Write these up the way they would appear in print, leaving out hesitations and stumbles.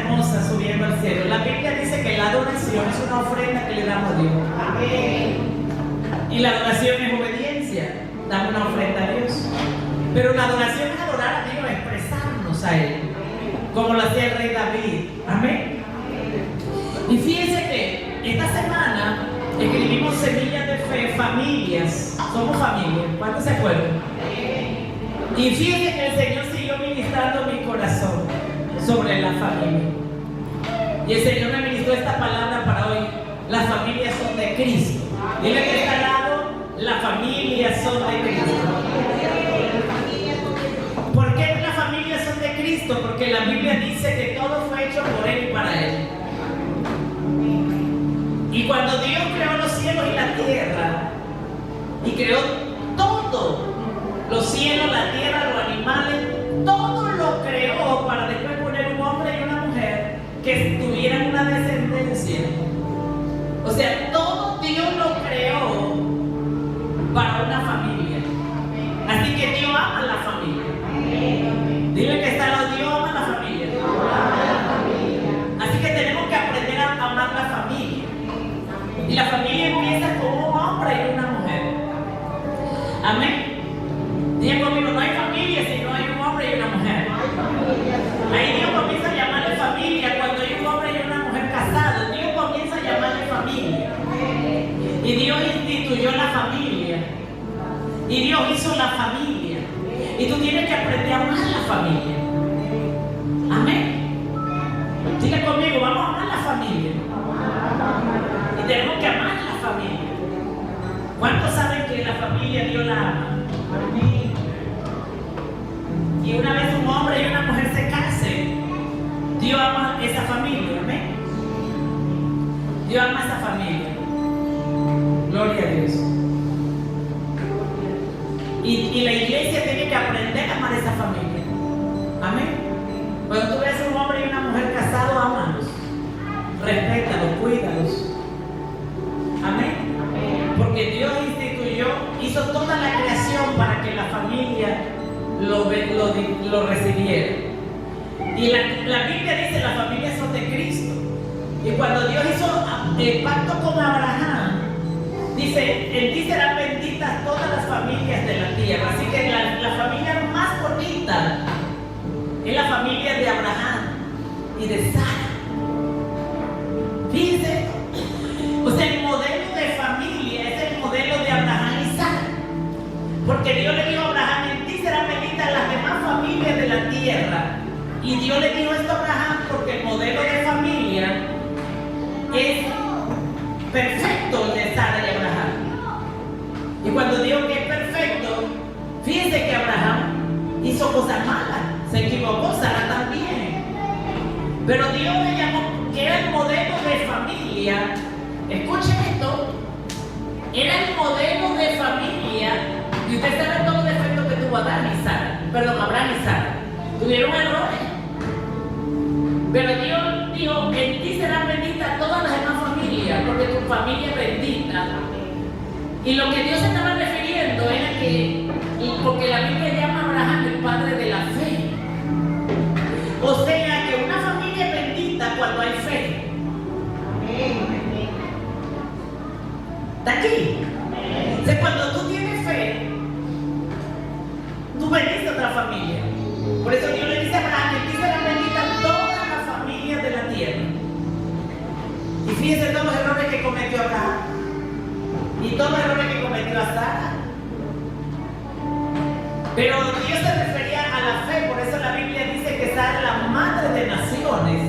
hermosa subiendo al cielo. La Biblia dice que la adoración es una ofrenda que le damos a Dios. Amén. Y la adoración es obediencia. Damos una ofrenda a Dios. Pero la adoración es adorar a Dios, expresarnos a Él, como lo hacía el rey David. Amén. Y fíjense que esta semana escribimos Semillas de Fe, familias. Somos familias. ¿Cuántos se acuerdan? Y fíjense que el Señor siguió ministrando mi corazón sobre la familia. Y el Señor me ministró esta palabra para hoy. Las familias son de Cristo. Dile que está al lado, las familias son de Cristo. ¿Por qué las familias son de Cristo? Porque la Biblia dice que todo fue hecho por Él y para Él. Y cuando Dios creó los cielos y la tierra, y creó todo, los cielos, la tierra, los animales, todo lo creó para después poner un hombre y una mujer que tuvieran una descendencia. O sea, todo Dios lo creó para una familia. Así que Dios ama a la familia. Dile que está al lado, Dios ama a la familia. Así que tenemos que aprender a amar la familia. Y la familia empieza con un hombre y una mujer. Amén. Digan conmigo, no hay familia si no hay un hombre y una mujer. Ahí Dios comienza a llamarle familia cuando hay un hombre y una mujer casados. Dios comienza a llamarle familia. Y Dios instituyó la familia. Y Dios hizo la familia. Y tú tienes que aprender a amar la familia. Amén. Diga conmigo, vamos a amar la familia. Y tenemos que amar la familia. ¿Cuántos saben que la familia Dios la ama? Amén. Y una vez un hombre y una mujer se casen, Dios ama esa familia. Amén. Dios ama esa familia. Gloria a Dios. Y la iglesia tiene que aprender a amar esa familia. Amén. Cuando tú ves un hombre y una mujer casados, ámalos, respétalos, cuídalos. Amén. Porque Dios instituyó, hizo toda la creación para que la familia lo recibiera. Y la Biblia dice las familias son de Cristo. Y cuando Dios hizo el pacto con Abraham, dice, en ti serán benditas todas las familias de la tierra. Así que la familia más bonita es la familia de Abraham y de Sara. Fíjense, o sea, el modelo de familia es el modelo de Abraham y Sara. Porque Dios le dijo a Abraham, en ti serán benditas las demás familias de la tierra. Y Dios le dijo esto a Abraham porque el modelo de familia es perfecto, el de Sara y Abraham. Y cuando digo que es perfecto, fíjense que Abraham hizo cosas malas, se equivocó, Sara también. Pero Dios le llamó, que era el modelo de familia. Escuchen esto, era el modelo de familia. Y usted sabe todos los defectos que tuvo Abraham y Sara. Tuvieron errores. Pero Dios dijo, en ti serán benditas todas las demás familias, porque tu familia es bendita. Y lo que Dios estaba refiriendo era que, porque la Biblia llama a Abraham el padre de la fe. O sea que una familia es bendita cuando hay fe. ¿Está aquí? O sea, cuando tú tienes fe, tú bendices a otra familia. Por eso Dios le dice a Abraham, en ti serán benditas todas las familias de la tierra. Y fíjense todos los errores que cometió Abraham. Y todos los errores que cometió a Sara. Pero Dios se refería a la fe, por eso la Biblia dice que Sara es la madre de naciones,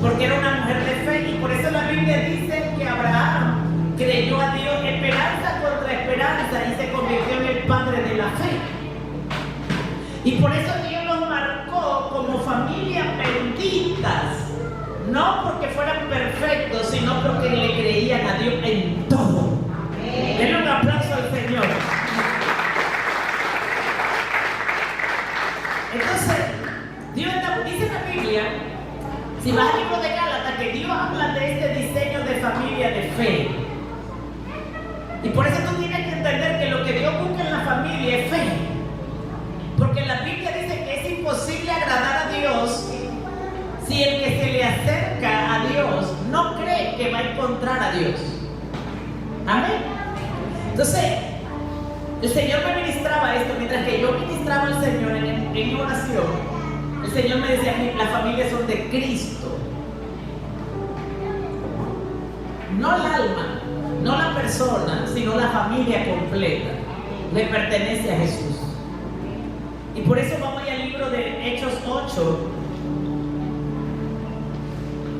porque era una mujer de fe. Y por eso la Biblia dice que Abraham creyó a Dios, esperanza contra esperanza, y se convirtió en el padre de la fe. Y por eso Dios los marcó como familias benditas, no porque fueran perfectos, sino porque le creían a Dios en todo. Denle un aplauso al Señor. Entonces, Dios dice en la Biblia, si vas al libro de Gálatas, que Dios habla de este diseño de familia de fe. Y por eso tú tienes que entender que lo que Dios busca en la familia es fe. Porque la Biblia dice que es imposible agradar a Dios si el que se le acerca a Dios no cree que va a encontrar a Dios? Amén. Entonces, el Señor me ministraba esto mientras que yo ministraba al Señor en mi oración. El Señor me decía: las familias son de Cristo, no el alma, no la persona, sino la familia completa le pertenece a Jesús. Y por eso vamos al libro de Hechos 8.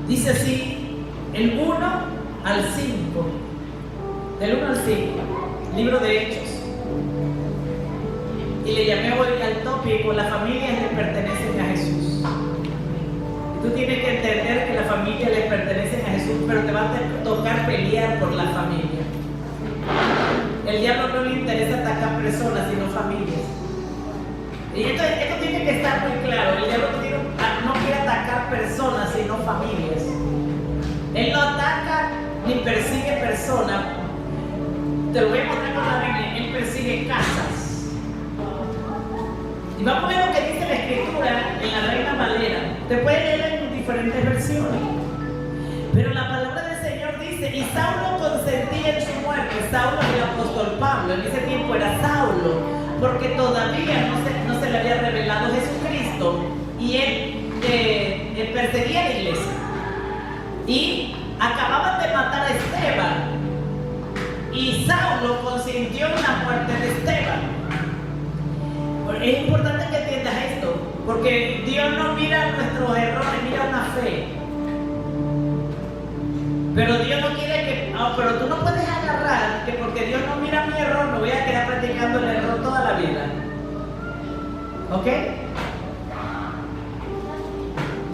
Dice así, el 1 al 5, del 1 al 5, libro de Hechos. Y le llamé hoy al tópico: las familias le pertenecen a Jesús. Y tú tienes que entender que las familias le pertenecen a Jesús, pero te va a tocar pelear por la familia. El diablo no le interesa atacar personas, sino familias. Y esto tiene que estar muy claro. El diablo no quiere atacar personas, sino familias. Él no ataca ni persigue personas. Te lo voy a mostrar con la Biblia. Él persigue casas. Y vamos a ver lo que dice la Escritura en la Reina Valera. Te puedes leer en diferentes versiones. Pero la palabra del Señor dice: y Saulo consentía en su muerte. Saulo es el apóstol Pablo. En ese tiempo era Saulo, porque todavía no se le había revelado Jesucristo. Y él perseguía a la iglesia. Y acababan de matar a Esteban. Y Saulo consintió en la muerte de Esteban. Es importante que entiendas esto, porque Dios no mira nuestros errores, mira una fe. Pero Dios no quiere que... pero tú no puedes agarrar que porque Dios no mira mi error, me voy a quedar practicando el error toda la vida. ¿Ok?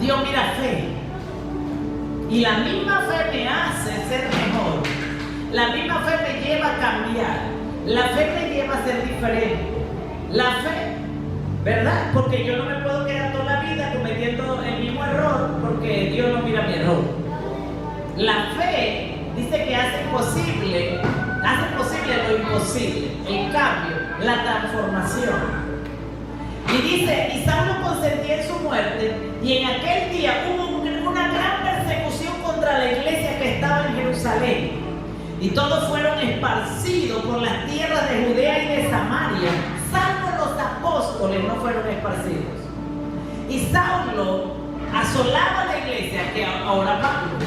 Dios mira fe. Y la misma fe me hace ser mejor. La misma fe me lleva a cambiar. La fe me lleva a ser diferente. La fe, ¿verdad? Porque yo no me puedo quedar toda la vida cometiendo el mismo error, porque Dios no mira mi error. La fe dice que hace posible lo imposible, el cambio, la transformación. Y dice: y Saulo consentía en su muerte, y en aquel día hubo una gran persecución contra la iglesia que estaba en Jerusalén. Y todos fueron esparcidos por las tierras de Judea y de Samaria, salvo los apóstoles no fueron esparcidos. Y Saulo asolaba la iglesia, que ahora Pablo.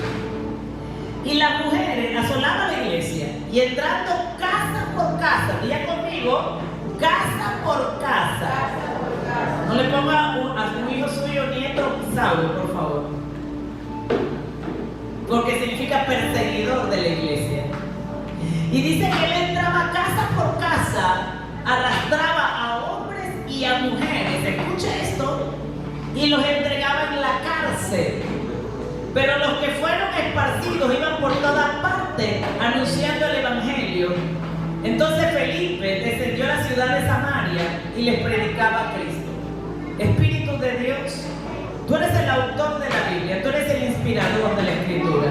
Y las mujeres asolaban la iglesia, y entrando casa por casa, diga conmigo, casa por casa. No le ponga a su hijo suyo nieto Saulo, por favor, porque significa perseguidor de la iglesia. Y dice que él entraba casa por casa, arrastraba a hombres y a mujeres, escucha esto, y los entregaba en la cárcel. Pero los que fueron esparcidos iban por todas partes anunciando el evangelio. Entonces Felipe descendió a la ciudad de Samaria y les predicaba a Cristo. Espíritu de Dios, tú eres el autor de la Biblia, tú eres el inspirador de la Escritura.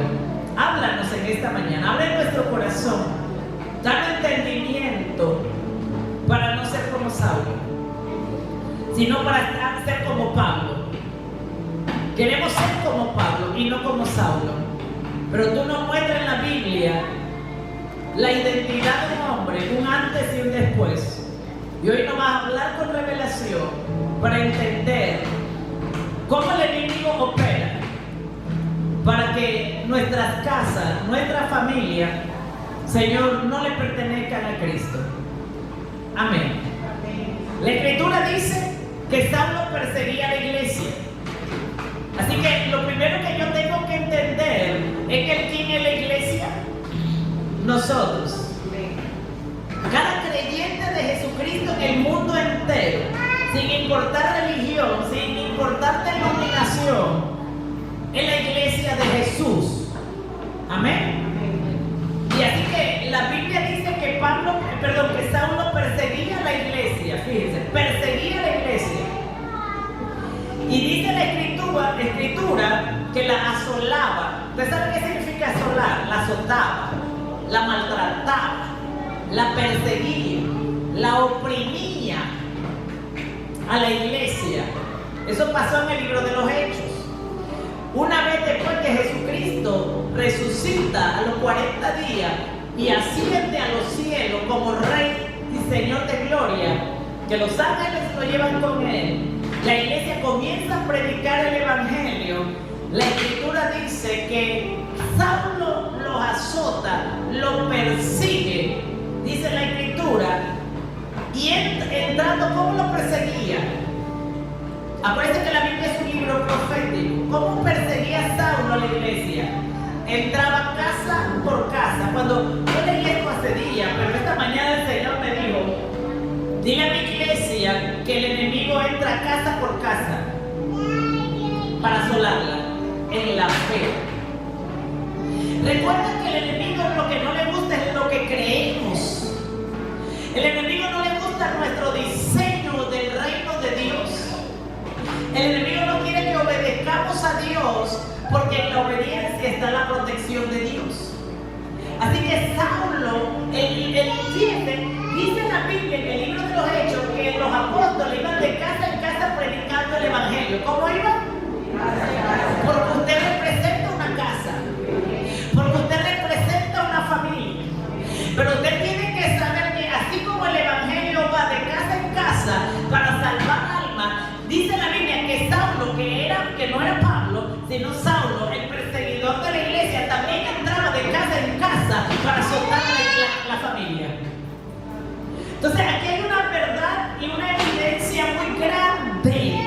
Háblanos en esta mañana, abre nuestro corazón, danos entendimiento para no ser como Saulo, sino para ser como Pablo. Queremos ser como Pablo y no como Saulo. Pero tú nos muestras en la Biblia la identidad de un hombre, un antes y un después. Y hoy nos vas a hablar con revelación para entender cómo el enemigo opera para que nuestras casas, nuestra familia, Señor, no le pertenezcan a Cristo. Amén. La Escritura dice que Saulo perseguía a la iglesia. Así que lo primero que yo tengo que entender es que ¿quién es la iglesia? Nosotros. Cada creyente de Jesucristo en el mundo entero, sin importar religión, sin importar denominación, es la iglesia de Jesús. Amén. Y así que la Biblia dice que que Saulo perseguía a la iglesia. Fíjense, perseguía a la iglesia. Y dice la escritura que la asolaba. ¿Usted sabe qué significa asolar? La azotaba, la maltrataba, la perseguía, la oprimía a la iglesia. Eso pasó en el libro de los Hechos. una vez después que Jesucristo resucita a los 40 días y asciende a los cielos como Rey y Señor de gloria, que los ángeles lo llevan con él, la iglesia comienza a predicar el evangelio. La escritura dice que Saulo los azota, los persigue, dice la escritura, y entrando, ¿cómo lo perseguía? Acuérdense que la Biblia es un libro profético. ¿Cómo perseguía Saulo a la iglesia? Entraba casa por casa. Cuando yo leí esto hace días, pero esta mañana el Señor me dijo: dile a mi iglesia que el enemigo entra casa por casa para asolarla en la fe. Recuerda que el enemigo lo que no le gusta es lo que creemos. El enemigo no le gusta nuestro diseño del reino de Dios. El enemigo no quiere que obedezcamos a Dios, porque en la obediencia está la protección de Dios. Así que Saulo, dice la Biblia en el libro de los Hechos que los apóstoles iban de casa en casa predicando el evangelio. ¿Cómo iban? Porque usted representa una casa, porque usted representa una familia. Pero usted tiene que saber que así como el evangelio va de casa en casa para salvar almas, dice la Biblia que Saulo, que no era Pablo, sino Saulo, el perseguidor de la iglesia, también entraba de casa en casa para azotar la familia. Entonces aquí hay una verdad y una evidencia muy grande,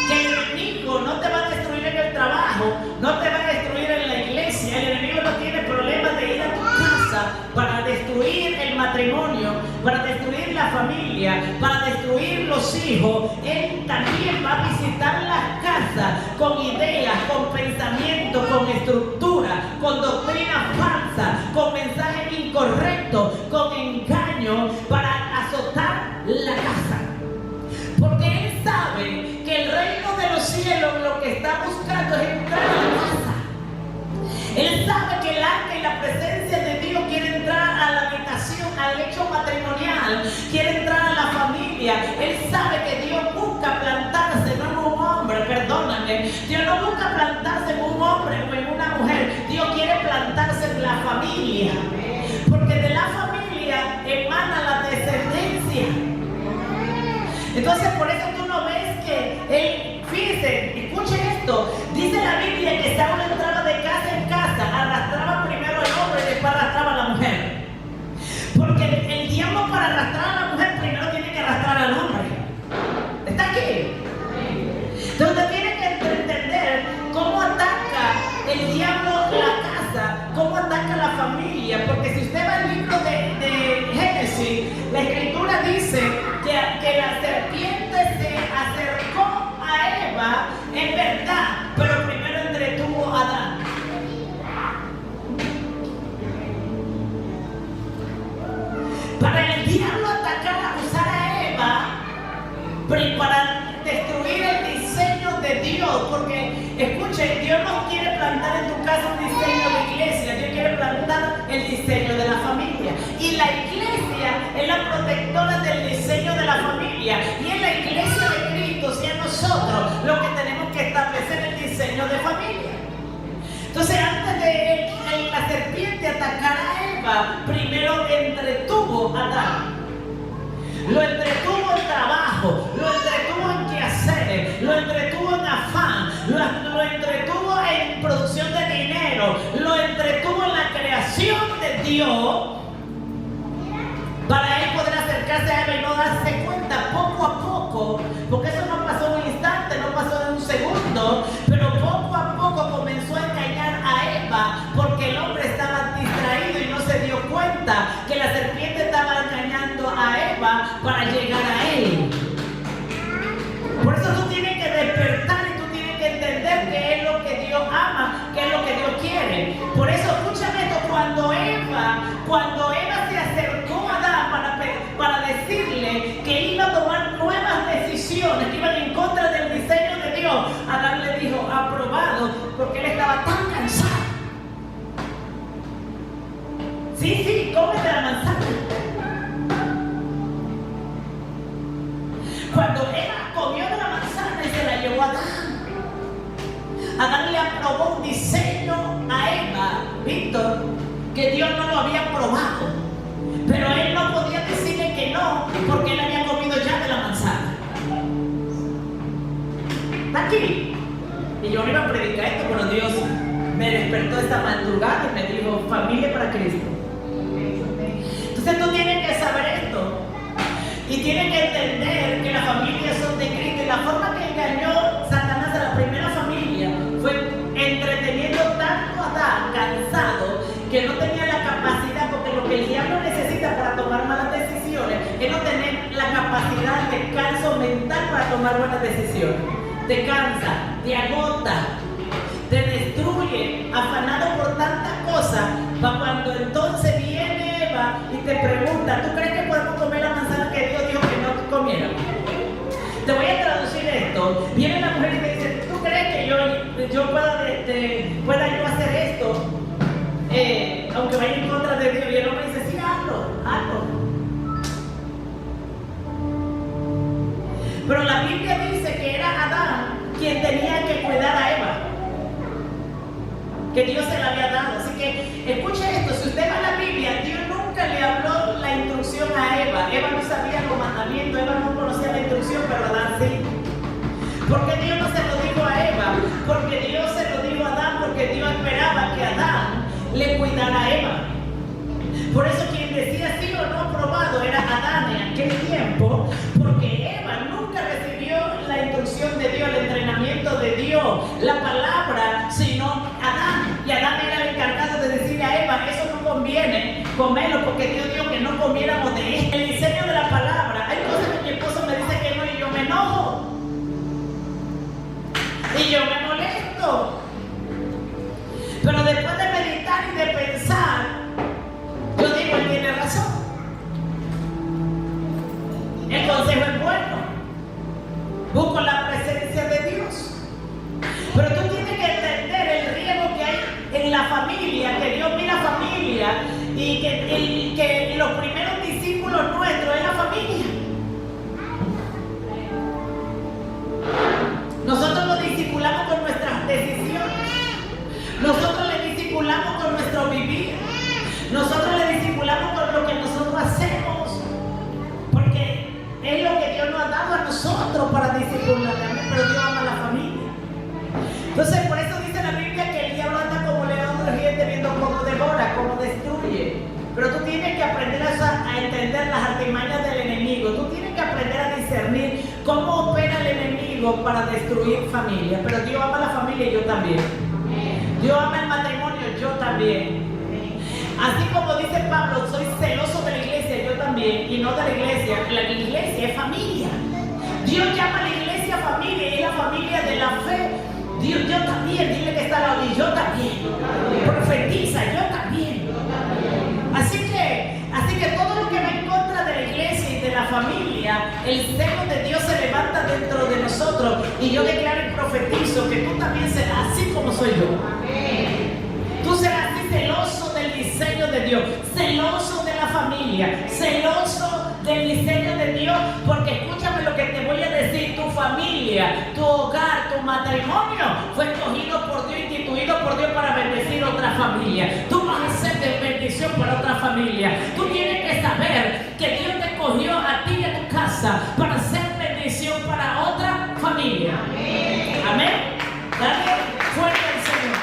que el enemigo no te va a destruir en el trabajo, no te va a destruir en la iglesia. El enemigo no tiene problema de ir a tu casa para destruir el matrimonio, para destruir la familia, para destruir los hijos. Él también va a visitar las casas con ideas, con pensamientos, con estructura, con doctrina falsa, con mensajes incorrectos, con engaño, para azotar la casa. Porque él sabe que el reino de los cielos lo que está buscando es entrar a la casa. Él sabe que el arte y la presencia de Dios quiere entrar a la habitación, al hecho matrimonial, quiere entrar a la familia. Él sabe que Dios busca plantarse, no en un hombre, perdóname. Dios no busca plantarse en un hombre o en una mujer. Dios quiere plantarse en la familia. Porque de la familia emana la descendencia. Entonces por eso tú no ves que él, fíjense, escuchen esto, dice la Biblia que Saulo entraba de casa en casa, arrastraba primero al hombre y después arrastraba a la mujer. Porque el diablo, para arrastrar a la mujer primero tiene que arrastrar al hombre. ¿Está aquí? Entonces usted tiene que entender cómo ataca el diablo la casa, cómo ataca la familia. Porque si usted va al libro de Génesis, la escritura dice que la serpiente se acercó a Eva, es verdad, pero primero entretuvo a Adán. Para el diablo atacar, usar a Eva, para destruir el diseño de Dios. Porque, escuche, Dios no quiere plantar en tu casa un diseño de iglesia, Dios quiere plantar el diseño de la familia. Y la iglesia es la protectora del diseño de la familia. Y en la iglesia de Cristo, si es nosotros lo que tenemos que establecer el diseño de familia. Entonces, antes de la serpiente atacar a Eva, primero entretuvo a Adán. Lo entretuvo en trabajo, lo entretuvo en quehaceres, lo entretuvo en afán, lo entretuvo en producción de dinero, lo entretuvo en la creación de Dios, para él poder acercarse a Eva y no darse cuenta poco a poco, porque eso no pasó en un instante, no pasó en un segundo, pero poco a poco comenzó a engañar a Eva, porque el hombre estaba distraído y no se dio cuenta que la serpiente estaba engañando a Eva para llegar a él. Por eso tú tienes que despertar y tú tienes que entender qué es lo que Dios ama, qué es lo que Dios quiere. Por eso, escúchame esto, cuando Eva se acercó a Adán para decirle que iba a tomar nuevas decisiones, que iban en contra del diseño de Dios, Adán le dijo, aprobado, porque él estaba tan cansado. Sí, cómete la manzana. Cuando Eva comió de la manzana y se la llevó a Adán, Adán le Víctor que Dios no lo había probado, pero él no podía decirle que no porque él había comido ya de la manzana. ¿Está aquí? Y yo no iba a predicar esto, pero Dios me despertó esta madrugada y me dijo: familia para Cristo. Entonces tú tienes que saber esto y tienes que entender que las familias son de Cristo, y la forma que engañó Satanás a la primera familia fue entreteniendo tanto a Adán, cansado, que no tenía la capacidad, porque lo que el diablo necesita para tomar malas decisiones es no tener la capacidad de descanso mental para tomar buenas decisiones. Te cansa, te agota, te destruye, afanado por tantas cosas, para cuando entonces viene Eva y te pregunta: ¿tú crees que podemos comer la manzana que Dios dijo que no comiéramos? Te voy a traducir esto. Viene la mujer y te dice: ¿tú crees que yo pueda yo hacer esto? Aunque vaya en contra de Dios. Y el hombre dice: sí, hazlo. Pero la Biblia dice que era Adán quien tenía que cuidar a Eva, que Dios se la había dado. Así que escuche esto: si usted va a la Biblia, Dios nunca le habló la instrucción a Eva. Eva no sabía los mandamientos, Eva no conocía la instrucción, pero Adán sí. ¿Por qué Dios no se lo dijo a Eva? Porque Dios se lo dijo a Adán, porque Dios esperaba que Adán le cuidara a Eva. Por eso quien decía sí o no probado era Adán en aquel tiempo, porque Eva nunca recibió la instrucción de Dios, el entrenamiento de Dios, la palabra, sino Adán. Y Adán era el encargado de decirle a Eva: eso no conviene comerlo, porque Dios dijo que no comiéramos de esto. El diseño de la palabra. Hay cosas que mi esposo me dice que no y yo me enojo. Y yo me molesto. Pero después de meditar y de pensar, yo digo: él tiene razón. El consejo es bueno. Busco la presencia de Dios. Pero tú tienes que entender el riesgo que hay en la familia, que Dios mira familia, y que los primeros discípulos nuestros es la familia. Nosotros nos discipulamos con nuestras decisiones. Nosotros le discipulamos con nuestro vivir. Nosotros le discipulamos con lo que nosotros hacemos. Porque es lo que Dios nos ha dado a nosotros para discipular. Pero Dios ama a la familia. Entonces, por eso dice la Biblia que el diablo anda como león rugiente viendo cómo devora, cómo destruye. Pero tú tienes que aprender a entender las artimañas del enemigo. Tú tienes que aprender a discernir cómo opera el enemigo para destruir familias. Pero Dios ama a la familia y yo también. Dios ama el matrimonio, yo también. Así como dice Pablo: soy celoso de la iglesia, yo también. Y no de la iglesia. La iglesia es familia. Dios llama a la iglesia familia, y es la familia de la fe. Dios, yo también. Dile que está al lado, y yo también. Profetiza, yo también. Así que todo lo que va en contra de la iglesia y de la familia, el celo de Dios se levanta dentro de nosotros. Y yo declaro y profetizo que tú también serás así como soy yo. Tú serás así, celoso del diseño de Dios, celoso de la familia, celoso del diseño de Dios. Porque escúchame lo que te voy a decir: tu familia, tu hogar, tu matrimonio fue escogido por Dios, instituido por Dios para bendecir otra familia. Tú vas a ser de bendición para otra familia. Tú tienes que saber que Dios te escogió a ti y a tu casa para ser bendición para otra familia. Amén. Dale fuerte al Señor.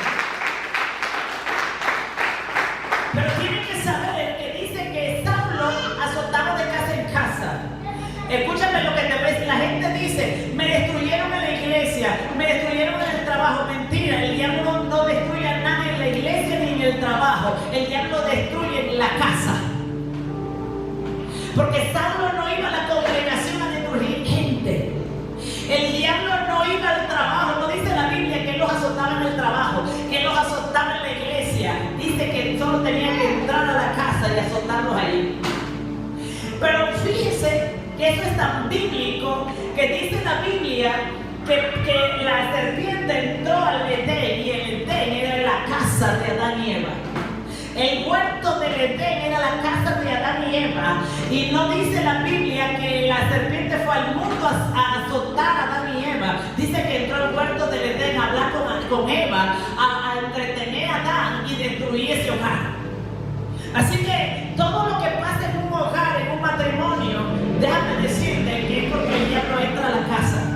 Pero tienen que saber que dice que Saulo azotaba de casa en casa. Escúchame lo que te voy a decir. La gente dice: me destruyeron en la iglesia, me destruyeron en el trabajo. Mentira, el diablo no destruye a nadie en la iglesia ni en el trabajo. El diablo destruye en la casa. Porque Saulo no iba a la congregación a destruir gente. El diablo no iba al trabajo. No dice la Biblia que él los azotaba en el trabajo, que él los azotaba en la iglesia. Dice que solo tenía que entrar a la casa y azotarlos ahí. Pero fíjese que eso es tan bíblico, que dice la Biblia que la serpiente entró al Edén, y el Edén era la casa de Adán y Eva. El huerto del Edén era la casa de Adán y Eva. Y no dice la Biblia que la serpiente fue al mundo a azotar a Adán y Eva. Dice que entró al huerto del Edén a hablar con Eva, a entretener a Adán y destruir ese hogar. Así que todo lo que pasa en un hogar, en un matrimonio, déjame decirte que es porque el diablo entra a la casa.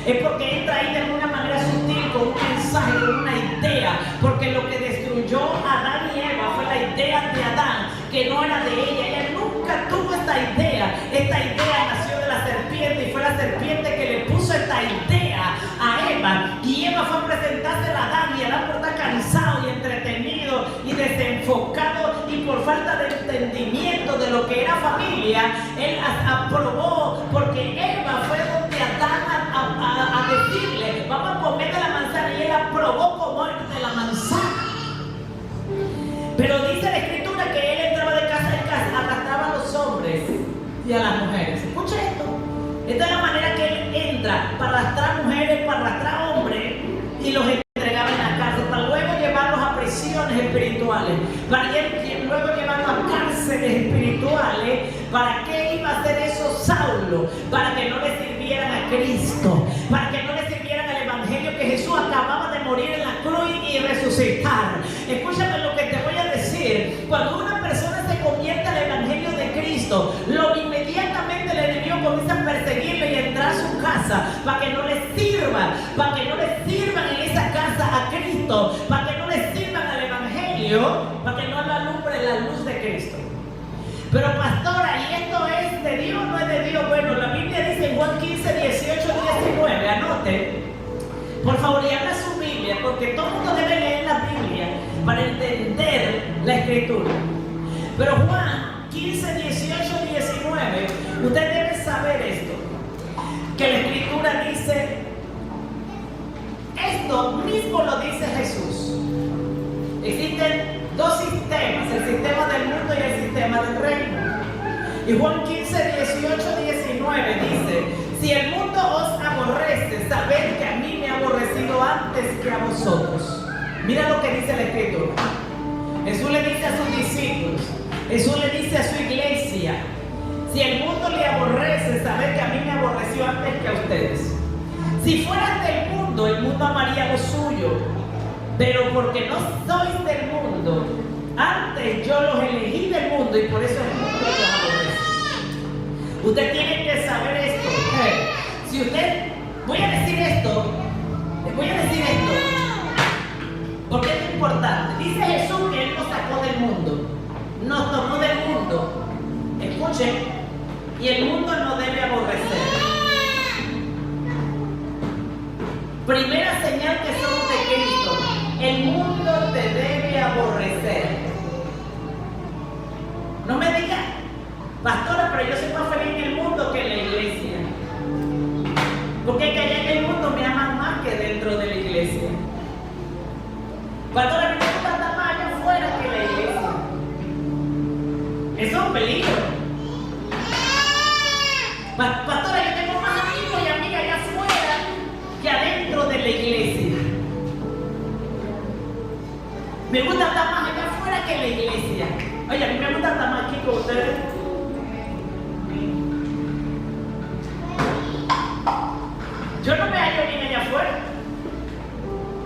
Es porque entra ahí de alguna manera sutil, con un mensaje, con una idea. Porque lo que destruyó a Adán y Eva fue la idea de Adán, que no era de ella. Ella nunca tuvo esta idea. Esta idea nació de la serpiente y fue la serpiente que le puso esta idea a Eva. Y Eva fue a presentársela a Adán, y Adán, por estar cansado y entretenido y desenfocado y por falta de entendimiento de lo que era familia, él aprobó, porque Eva fue donde Adán a decirle, vamos a comer de la manzana, y él aprobó comer de la manzana. Pero dice la escritura que él entraba de casa en casa, arrastraba a los hombres y a las mujeres. Escucha esto. Esta es la manera que él entra, para arrastrar mujeres, para arrastrar hombres, y los entregaba en la cárcel, para luego llevarlos a prisiones espirituales, para luego llevarlos a cárceles espirituales. ¿Para qué iba a hacer eso Saulo? Para que no le sirvieran a Cristo, para que no le sirvieran al Evangelio, que Jesús acababa de morir en la cruz y resucitar. Escúchame lo que te voy a decir. Cuando una persona se convierte al Evangelio de Cristo, inmediatamente el enemigo comienza a perseguirle y entrar a su casa para que no le sirvan, para que no le sirvan en esa casa a Cristo, para que no le sirvan al Evangelio, para que no le alumbre la luz de Cristo. Pero pastora, ¿y esto es de Dios o no es de Dios? Bueno, la Biblia dice en Juan 15, 18, 19, anote, por favor, y abra su Biblia, porque todo el mundo debe leer la Biblia para entender la Escritura. Pero Juan 15, 18, 19, usted debe saber esto, que la Escritura dice, esto mismo lo dice Jesús. Existen dos sistemas, el sistema del mundo y el sistema del reino. Y Juan 15, 18, 19 dice, si el mundo os aborrece, sabed que a mí me ha aborrecido antes que a vosotros. Mira lo que dice la Escritura. Jesús le dice a sus discípulos, Jesús le dice a su iglesia, si el mundo le aborrece, sabed que a mí me aborreció antes que a ustedes. Si fueran del mundo, el mundo amaría lo suyo, pero porque no sois del mundo, antes yo los elegí del mundo, y por eso el mundo los aborrece. Usted tiene que saber esto. Si usted, voy a decir esto, porque es importante. Dice Jesús que Él nos sacó del mundo, nos tomó del mundo. Escuchen, y el mundo no debe aborrecer. Primera señal que somos de Cristo, el mundo te debe aborrecer. No me digas, pastora, pero yo soy más feliz en el mundo que en la iglesia. Porque que allá en el mundo me aman más que dentro de la iglesia. Pastora, a mí me gusta estar más allá afuera que en la iglesia. Eso es un peligro. Pastora, yo tengo más amigos y amigas allá afuera que adentro de la iglesia. Me gusta estar más allá afuera que en la iglesia. Oye, a mí me gusta estar más aquí con ustedes. Yo no me hallo bien allá afuera.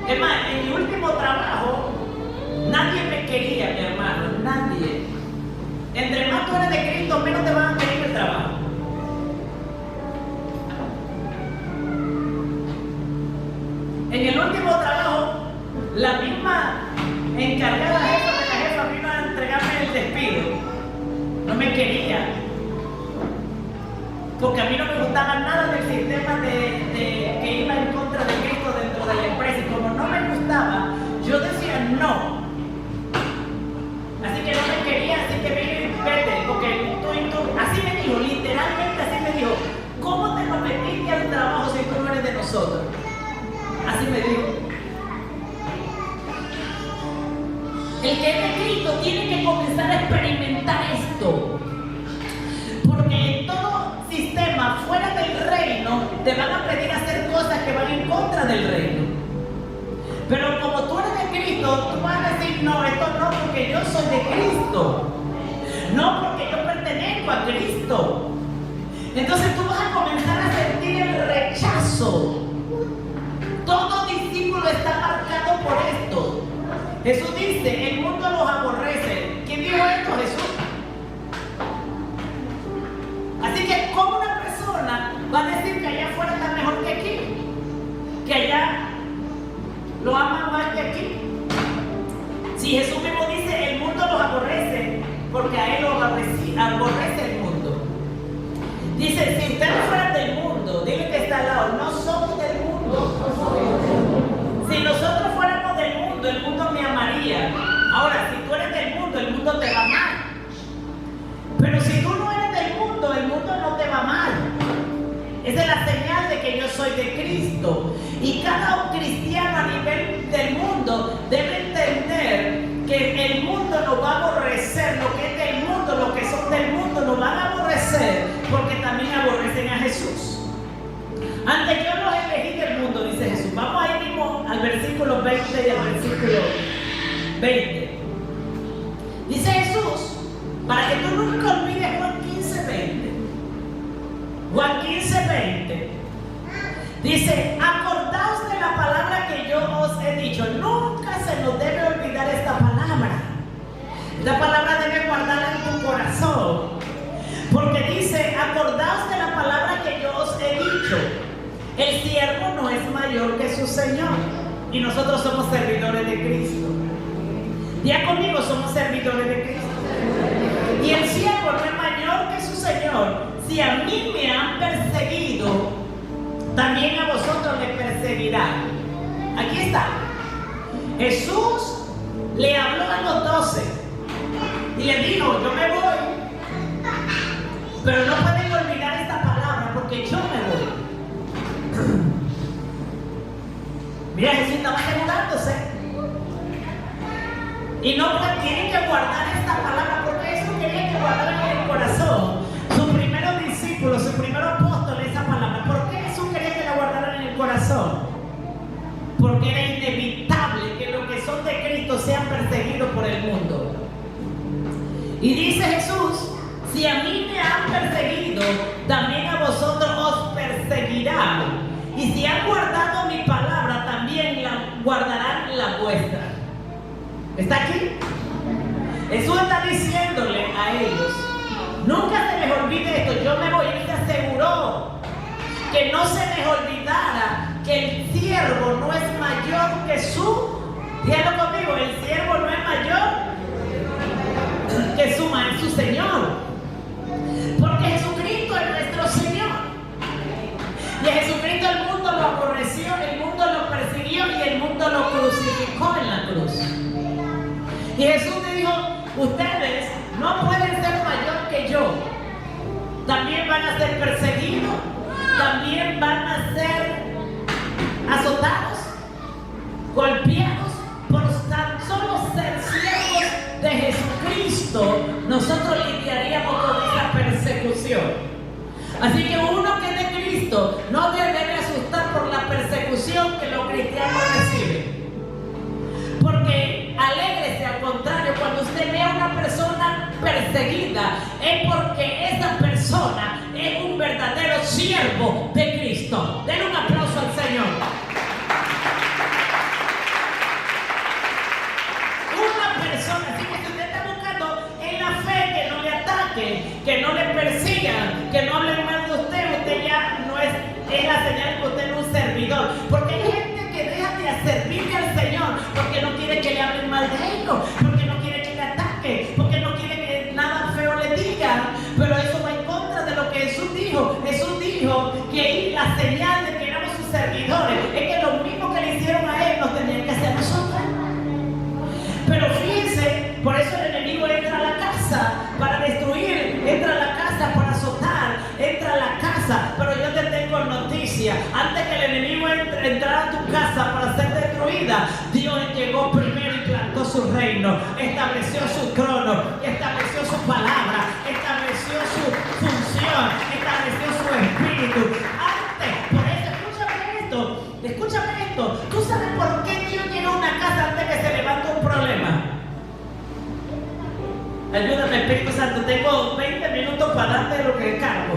Es más, en mi último trabajo, nadie me quería, mi hermano, nadie. Entre más tú eres de Cristo, menos te van a querer el trabajo. En el último trabajo, la misma encargada jefa de la jefa vino a entregarme el despido. No me quería, porque a mí no me gustaba nada del sistema que iba en contra de Cristo dentro de la empresa, y como no me gustaba, yo decía no. Así que no me quería, así que vete, porque tú, así me dijo, literalmente así me dijo, ¿cómo te lo metiste al trabajo si tú no eres de nosotros? Así me dijo. El que es de Cristo tiene que comenzar a experimentar esto. Porque en todo sistema fuera del reino te van a pedir hacer cosas que van en contra del reino. Pero como tú eres de Cristo, tú vas a decir, no, esto no, porque yo soy de Cristo. No, porque yo pertenezco a Cristo. Entonces tú vas a comenzar a sentir el rechazo. Todo discípulo está marcado por esto. Jesús dice, el mundo lo al lado, no somos del mundo. Si nosotros fuéramos del mundo, el mundo me amaría. Ahora, si tú eres del mundo, el mundo te va mal. Pero si tú no eres del mundo, el mundo no te va mal. Esa es la señal de que yo soy de Cristo. Y cada cristiano a nivel del mundo debe entender que el mundo nos va a aborrecer, lo que es del mundo, los que son del mundo nos van a aborrecer, porque también aborrecen a Jesús. Antes yo los elegí del mundo, dice Jesús. Vamos ahí mismo al versículo 20 y al versículo 20. Dice Jesús, para que tú nunca olvides Juan 15:20. Juan 15:20 dice: acordaos de la palabra que yo os he dicho. Nunca se nos debe olvidar esta palabra. Esta palabra debe guardarla en tu corazón, porque dice: acordaos de la palabra que yo os he dicho. El siervo no es mayor que su Señor, y nosotros somos servidores de Cristo. Ya conmigo, somos servidores de Cristo. Y el siervo no es mayor que su Señor. Si a mí me han perseguido, también a vosotros les perseguirán. Aquí está. Jesús le habló a los 12 y le dijo: yo me voy, pero no pueden olvidar esta palabra, porque yo me voy. Mira, Jesús estaba asegurándose. Y no tienen que guardar esta palabra, porque Jesús quería que guardaran en el corazón. Sus primeros discípulos, su primer apóstol, esa palabra. ¿Por qué Jesús quería que la guardaran en el corazón? Porque era inevitable que los que son de Cristo sean perseguidos por el mundo. Y dice Jesús: si a mí me han perseguido, también a vosotros os perseguirán. Y si han guardado mi palabra, también guardarán la vuestra. ¿Está aquí? Jesús está diciéndole a ellos: nunca se les olvide esto, yo me voy. Él se aseguró que no se les olvidara que el siervo no es mayor que su, dígalo conmigo, el siervo no es mayor que su Señor. Porque Jesucristo es nuestro Señor. Y a Jesucristo el mundo lo aborreció, el mundo lo persiguió y el mundo lo crucificó en la cruz. Y Jesús dijo: ustedes no pueden ser mayor que yo. También van a ser perseguidos, también van a ser azotados, golpeados por tan solo ser siervos de Jesucristo. Nosotros lidiaríamos con esa persecución. Así que uno que es de Cristo no debe asustar por la persecución que los cristianos reciben. Porque alégrese, al contrario, cuando usted vea a una persona perseguida, es porque esa persona es un verdadero siervo de Cristo. Denle un aplauso al Señor. Una persona, así que si usted está buscando en la fe que no le ataquen, que no le persigan, que no hablen mal de usted, usted ya no es la señal de que usted no es un servidor. Porque hay gente que deja de servirle al Señor porque no quiere que le hablen mal de ellos, porque no quiere que le ataquen, porque no quiere que nada feo le digan. Pero eso va en contra de lo que Jesús dijo. Jesús dijo que la señal de que éramos sus servidores es que lo mismo que le hicieron a él nos tenían que hacer a nosotros. Pero fíjense, por eso el enemigo entra a la casa para destruir, entra a la casa para azotar, entra a la casa. Pero yo te tengo noticia: antes que el enemigo entrara a tu casa para ser destruida, Dios llegó primero y plantó su reino, estableció su trono, estableció su palabra, estableció su función, estableció su espíritu. Antes, por eso, escúchame esto. ¿Tú sabes por qué Dios llega a una casa antes que se levante un problema? Ayúdame, Espíritu Santo, tengo 20 minutos para darte lo que cargo.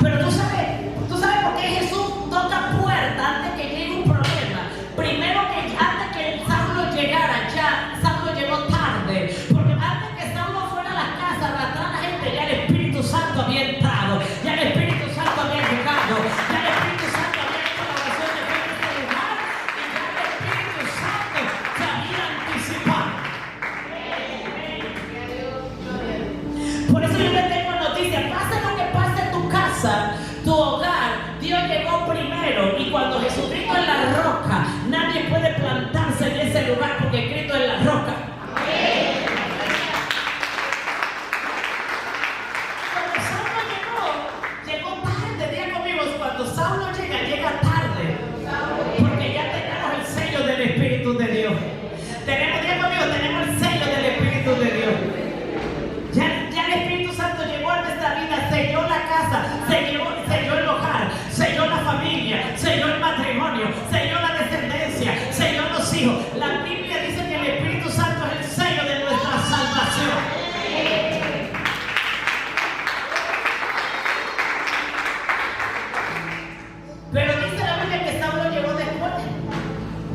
Pero tú sabes por qué Jesús toca puertas antes que llegue un problema. Primero, que antes que Saulo llegara, ya Saulo llegó tarde. Porque antes que Saulo fuera a la casa a arrastrar a la gente, ya el Espíritu Santo había entrado, ya el Espíritu Santo había llegado, ya el Espíritu Santo había hecho la oración de fe en este lugar, y ya el Espíritu Santo se había anticipado. Por eso yo le tengo noticias: pase lo que pase,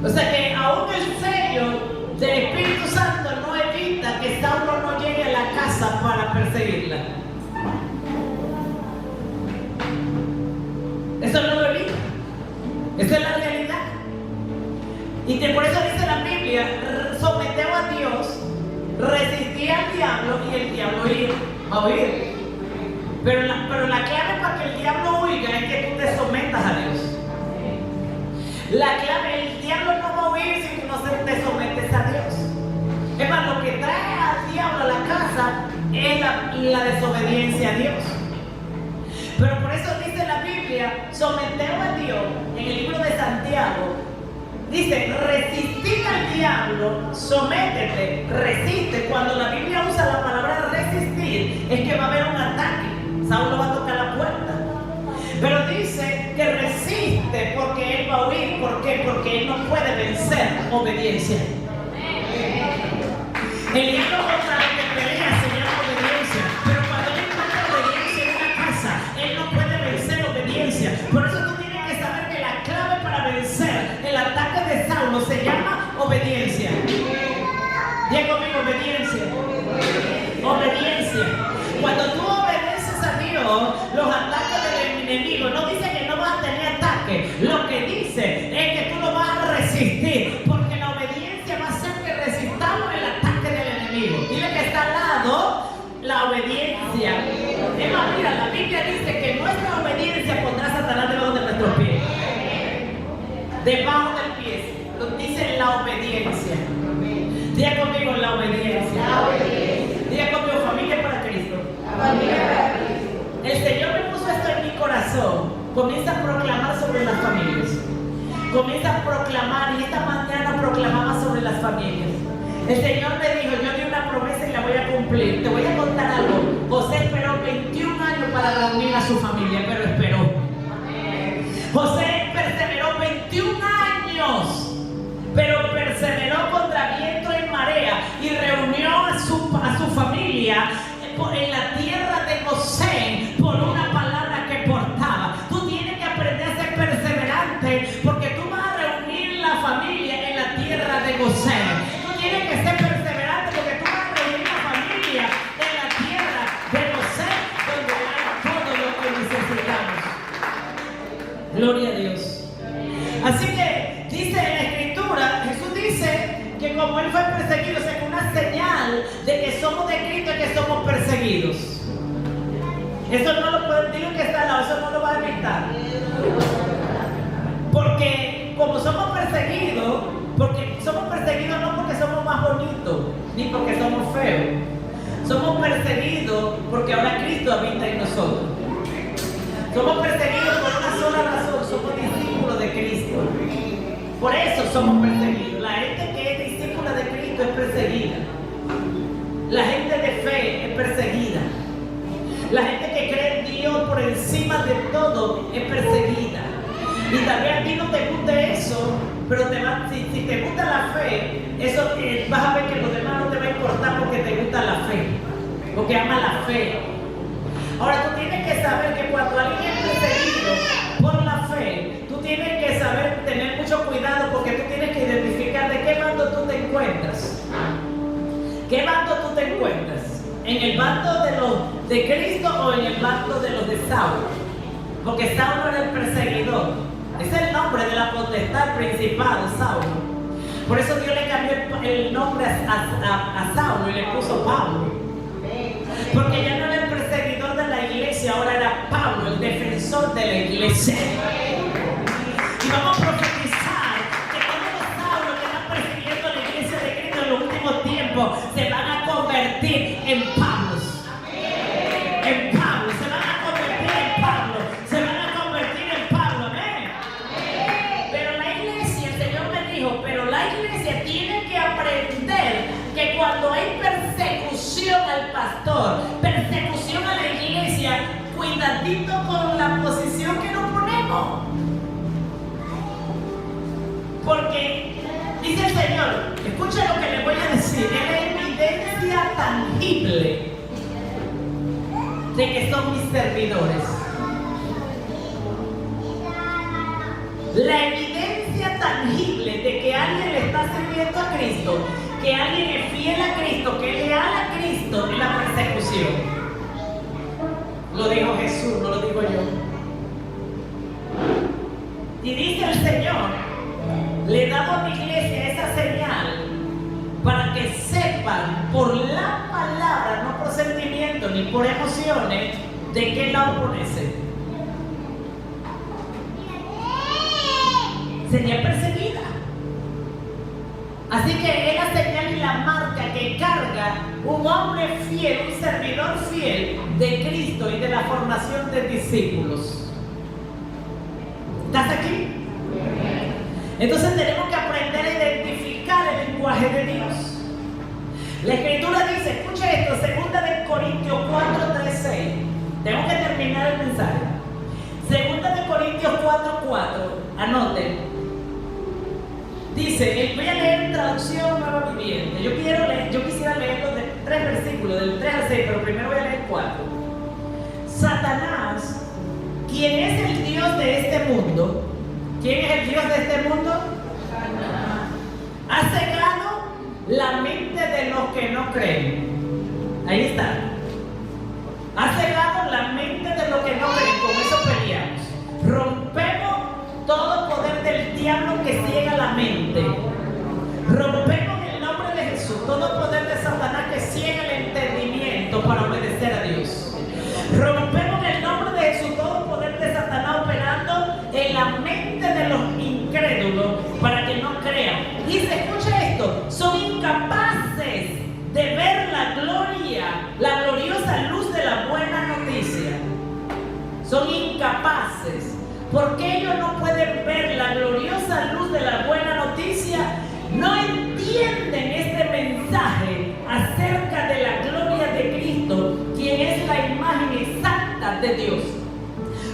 O sea que aún el sello del Espíritu Santo no evita que Saulo no llegue a la casa para perseguirla. Eso no lo evita. Esa es la realidad. Y por eso dice la Biblia, someteo a Dios, resistí al diablo y el diablo va a huir. Pero la clave para que el diablo huiga es que tú te sometas a Dios. La clave, el diablo no va a huir si tú no te sometes a Dios. Es más, lo que trae al diablo a la casa es la desobediencia a Dios. Pero por eso dice la Biblia, someteo a Dios, en el libro de Santiago, dice, resistir al diablo, sométete, resiste. Cuando la Biblia usa la palabra resistir, es que va a haber un ataque. Saulo va a tocar la puerta. Pero dice que resiste porque él va a huir. ¿Por qué? Porque él no puede vencer obediencia. El diablo contra el que pelea se llama obediencia. Pero cuando él encuentra obediencia en una casa, él no puede vencer obediencia. Por eso tú tienes que saber que la clave para vencer el ataque de Saulo se llama obediencia. Diga conmigo, obediencia. Obediencia. Cuando tú obedeces a Dios, los ataques del enemigo, no dice que no vas a tener ataque. Lo que dice es que tú lo vas a resistir, porque la obediencia va a hacer que resistamos el ataque del enemigo. Dile que está al lado la obediencia. Es más, mira, la Biblia dice que nuestra obediencia pondrá a Satanás debajo de nuestros pies. Debajo del pie. Lo dice la obediencia. Diga conmigo la obediencia. Diga conmigo familia para Cristo. El Señor me puso esto en mi corazón. Comienza a proclamar sobre las familias. Comienza a proclamar, y esta mañana proclamaba sobre las familias. El Señor me dijo, yo di una promesa y la voy a cumplir. Te voy a contar algo. José esperó 21 años para reunir a su familia, pero esperó. José perseveró 21 años, pero perseveró contra viento y marea y reunió a su familia en la tierra de Gosén por una palabra que portaba. Tú tienes que aprender a ser perseverante, porque tú vas a reunir la familia en la tierra de Gosén. Tú tienes que ser perseverante, porque tú vas a reunir la familia en la tierra de Gosén, donde hay todo lo que necesitamos. Gloria a Dios. Así que dice en la Escritura, Jesús dice que como Él fue perseguido, es una señal de que somos de Cristo y que somos perseguidos. Eso no lo puede decir que está al lado, eso no lo va a evitar. Porque como somos perseguidos no porque somos más bonitos, ni porque somos feos. Somos perseguidos porque ahora Cristo habita en nosotros. Somos perseguidos por una sola razón, somos discípulos de Cristo. Por eso somos perseguidos. La gente que es discípula de Cristo es perseguida. La gente de fe es perseguida. La gente que cree en Dios por encima de todo es perseguida. Y también a ti no te guste eso, pero si te gusta la fe, eso vas a ver que los demás no te va a importar porque te gusta la fe, porque ama la fe. Ahora tú tienes que saber que cuando alguien es perseguido por la fe, tú tienes que saber tener mucho cuidado, porque tú tienes que identificar de qué bando tú te encuentras. ¿Qué bando tú te encuentras? ¿En el bando de Cristo o en el bando de los de Saulo? Porque Saulo era el perseguidor. Es el nombre de la potestad principal, Saulo. Por eso Dios le cambió el nombre a Saulo y le puso Pablo. Porque ya no era el perseguidor de la iglesia, ahora era Pablo, el defensor de la iglesia. Y vamos a profetizar que todos los Saulos que están persiguiendo a la iglesia de Cristo en los últimos tiempos se van a convertir en Pablos. En Pablo, se van a convertir en Pablo. Se van a convertir en Pablo, amén. Pero la iglesia, el Señor me dijo, pero la iglesia tiene que aprender que cuando hay persecución al pastor, persecución a la iglesia, cuidadito con la posición que nos ponemos. Porque dice el Señor, escucha lo que le voy a decir, es la evidencia tangible de que son mis servidores. La evidencia tangible de que alguien le está sirviendo a Cristo, que alguien es fiel a Cristo, que es leal a Cristo, es la persecución. Lo dijo Jesús, no lo digo yo. Y dice el Señor, le damos a mi iglesia esa señal para que sepan por la palabra, no por sentimientos ni por emociones, de qué lado ponerse. Señal perseguida. Así que es la señal y la marca que carga un hombre fiel, un servidor fiel de Cristo y de la formación de discípulos. ¿Estás aquí? Entonces tenemos que aprender a identificar el lenguaje de Dios. La Escritura dice, escuche esto, 2 Corintios 4:3-6. Tengo que terminar el mensaje. 2 Corintios 4:4. Anoten. Dice, voy a leer traducción nueva viviente. Yo quisiera leer los 3 versículos, del 3 al 6, pero primero voy a leer 4. Satanás, quien es el Dios de este mundo, ¿quién es el Dios de este mundo? Ha cegado la mente de los que no creen. Ahí está. Ha cegado la mente de los que no creen. Con eso peleamos. Rompemos todo poder del diablo que ciega la mente. Rompemos en el nombre de Jesús todo poder de Satanás que ciega el entendimiento para obedecer a Dios. Rompemos en el nombre de Jesús todo poder de Satanás operando en la mente de los incrédulos para que no crean. Y se escucha esto, son incapaces de ver la gloria, la gloriosa luz de la buena noticia. Son incapaces. Porque ellos no pueden ver la gloriosa luz de la buena noticia, no entienden este mensaje acerca de la gloria de Cristo, quien es la imagen exacta de Dios.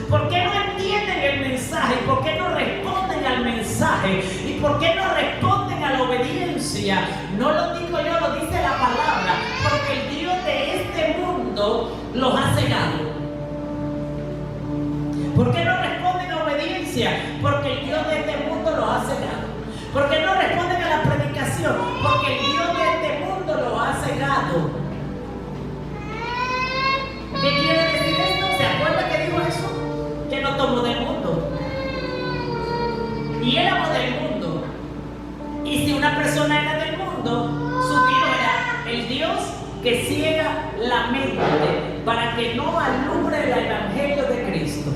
¿Por qué no entienden el mensaje? ¿Por qué no responden al mensaje? ¿Y por qué no responden a la obediencia? No lo digo yo, lo dice la palabra, porque el Dios de este mundo los ha cegado. ¿Por qué no responden a obediencia? Porque el Dios de este mundo los ha cegado. ¿Por qué no responden a la predicación? Porque el Dios de este mundo los ha cegado. ¿Qué quiere decir esto? ¿Se acuerda que dijo eso? Que no tomó del mundo. Y éramos del mundo. Y si una persona era del mundo, su Dios era el Dios que ciega la mente para que no alumbre el evangelio de Cristo.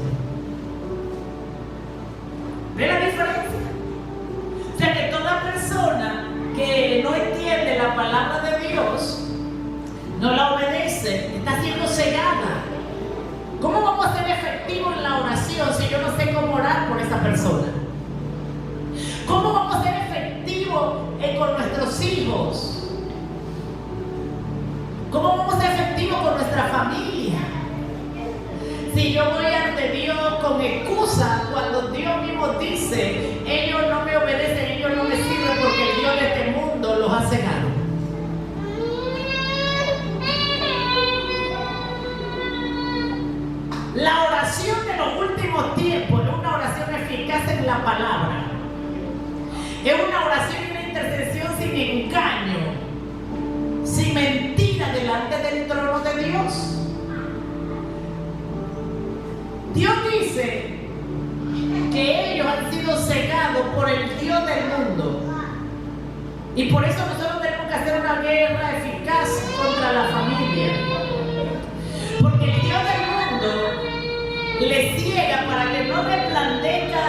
¿Ve la diferencia? O sea que toda persona que no entiende la palabra de Dios, no la obedece, está siendo cegada. ¿Cómo vamos a ser efectivos en la oración si yo no sé cómo orar por esa persona? ¿Cómo vamos a ser efectivos con nuestros hijos? ¿Cómo vamos a ser efectivos con nuestra familia? Si yo voy ante Dios con excusa cuando Dios mismo dice, ellos no me obedecen, ellos no me sirven porque el Dios de este mundo los ha cegado. La oración de los últimos tiempos es una oración eficaz en la palabra. Es una oración y una intercesión sin engaño, sin mentira delante del trono de Dios. Dios dice que ellos han sido cegados por el Dios del mundo. Y por eso nosotros tenemos que hacer una guerra eficaz contra la familia. Porque el Dios del mundo le ciega para que no resplandezca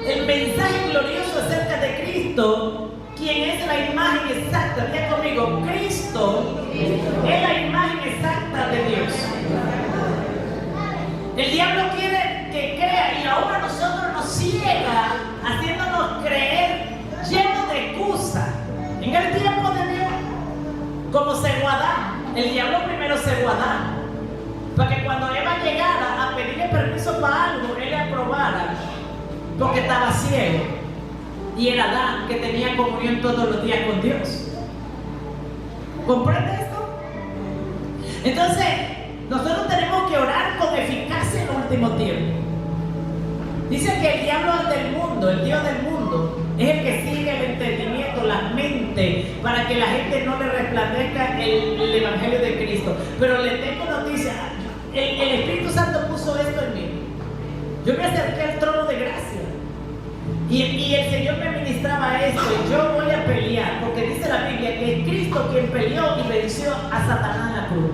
el mensaje glorioso acerca de Cristo, quien es la imagen exacta. Diga conmigo, Cristo es la imagen exacta de Dios. El diablo quiere que crea y ahora a nosotros nos ciega, haciéndonos creer llenos de excusas. En el tiempo de Dios, como cegó a Adán, el diablo primero cegó a Adán, para que cuando Eva llegara a pedirle permiso para algo, él le aprobara, porque estaba ciego. Y era Adán que tenía comunión todos los días con Dios. ¿Comprende esto? Entonces, nosotros tenemos que orar con eficacia en el último tiempo. Dice que el diablo del mundo, el Dios del mundo, es el que sigue el entendimiento, la mente, para que la gente no le resplandezca el Evangelio de Cristo. Pero le tengo noticia, el Espíritu Santo puso esto en mí. Yo me acerqué al trono de gracia y el Señor me ministraba esto. Y yo voy a pelear, porque dice la Biblia que es Cristo quien peleó y venció a Satanás en la cruz.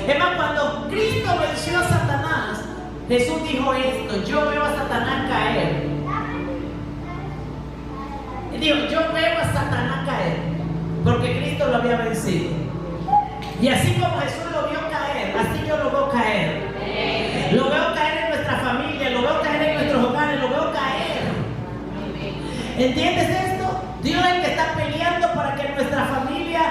Es más, cuando Cristo venció a Satanás, Jesús dijo esto: yo veo a Satanás caer. Digo, yo veo a Satanás caer, porque Cristo lo había vencido. Y así como Jesús lo vio caer, así yo lo veo caer. Lo veo caer en nuestra familia, lo veo caer en nuestros hogares, lo veo caer. ¿Entiendes esto? Dios es el que está peleando para que nuestra familia,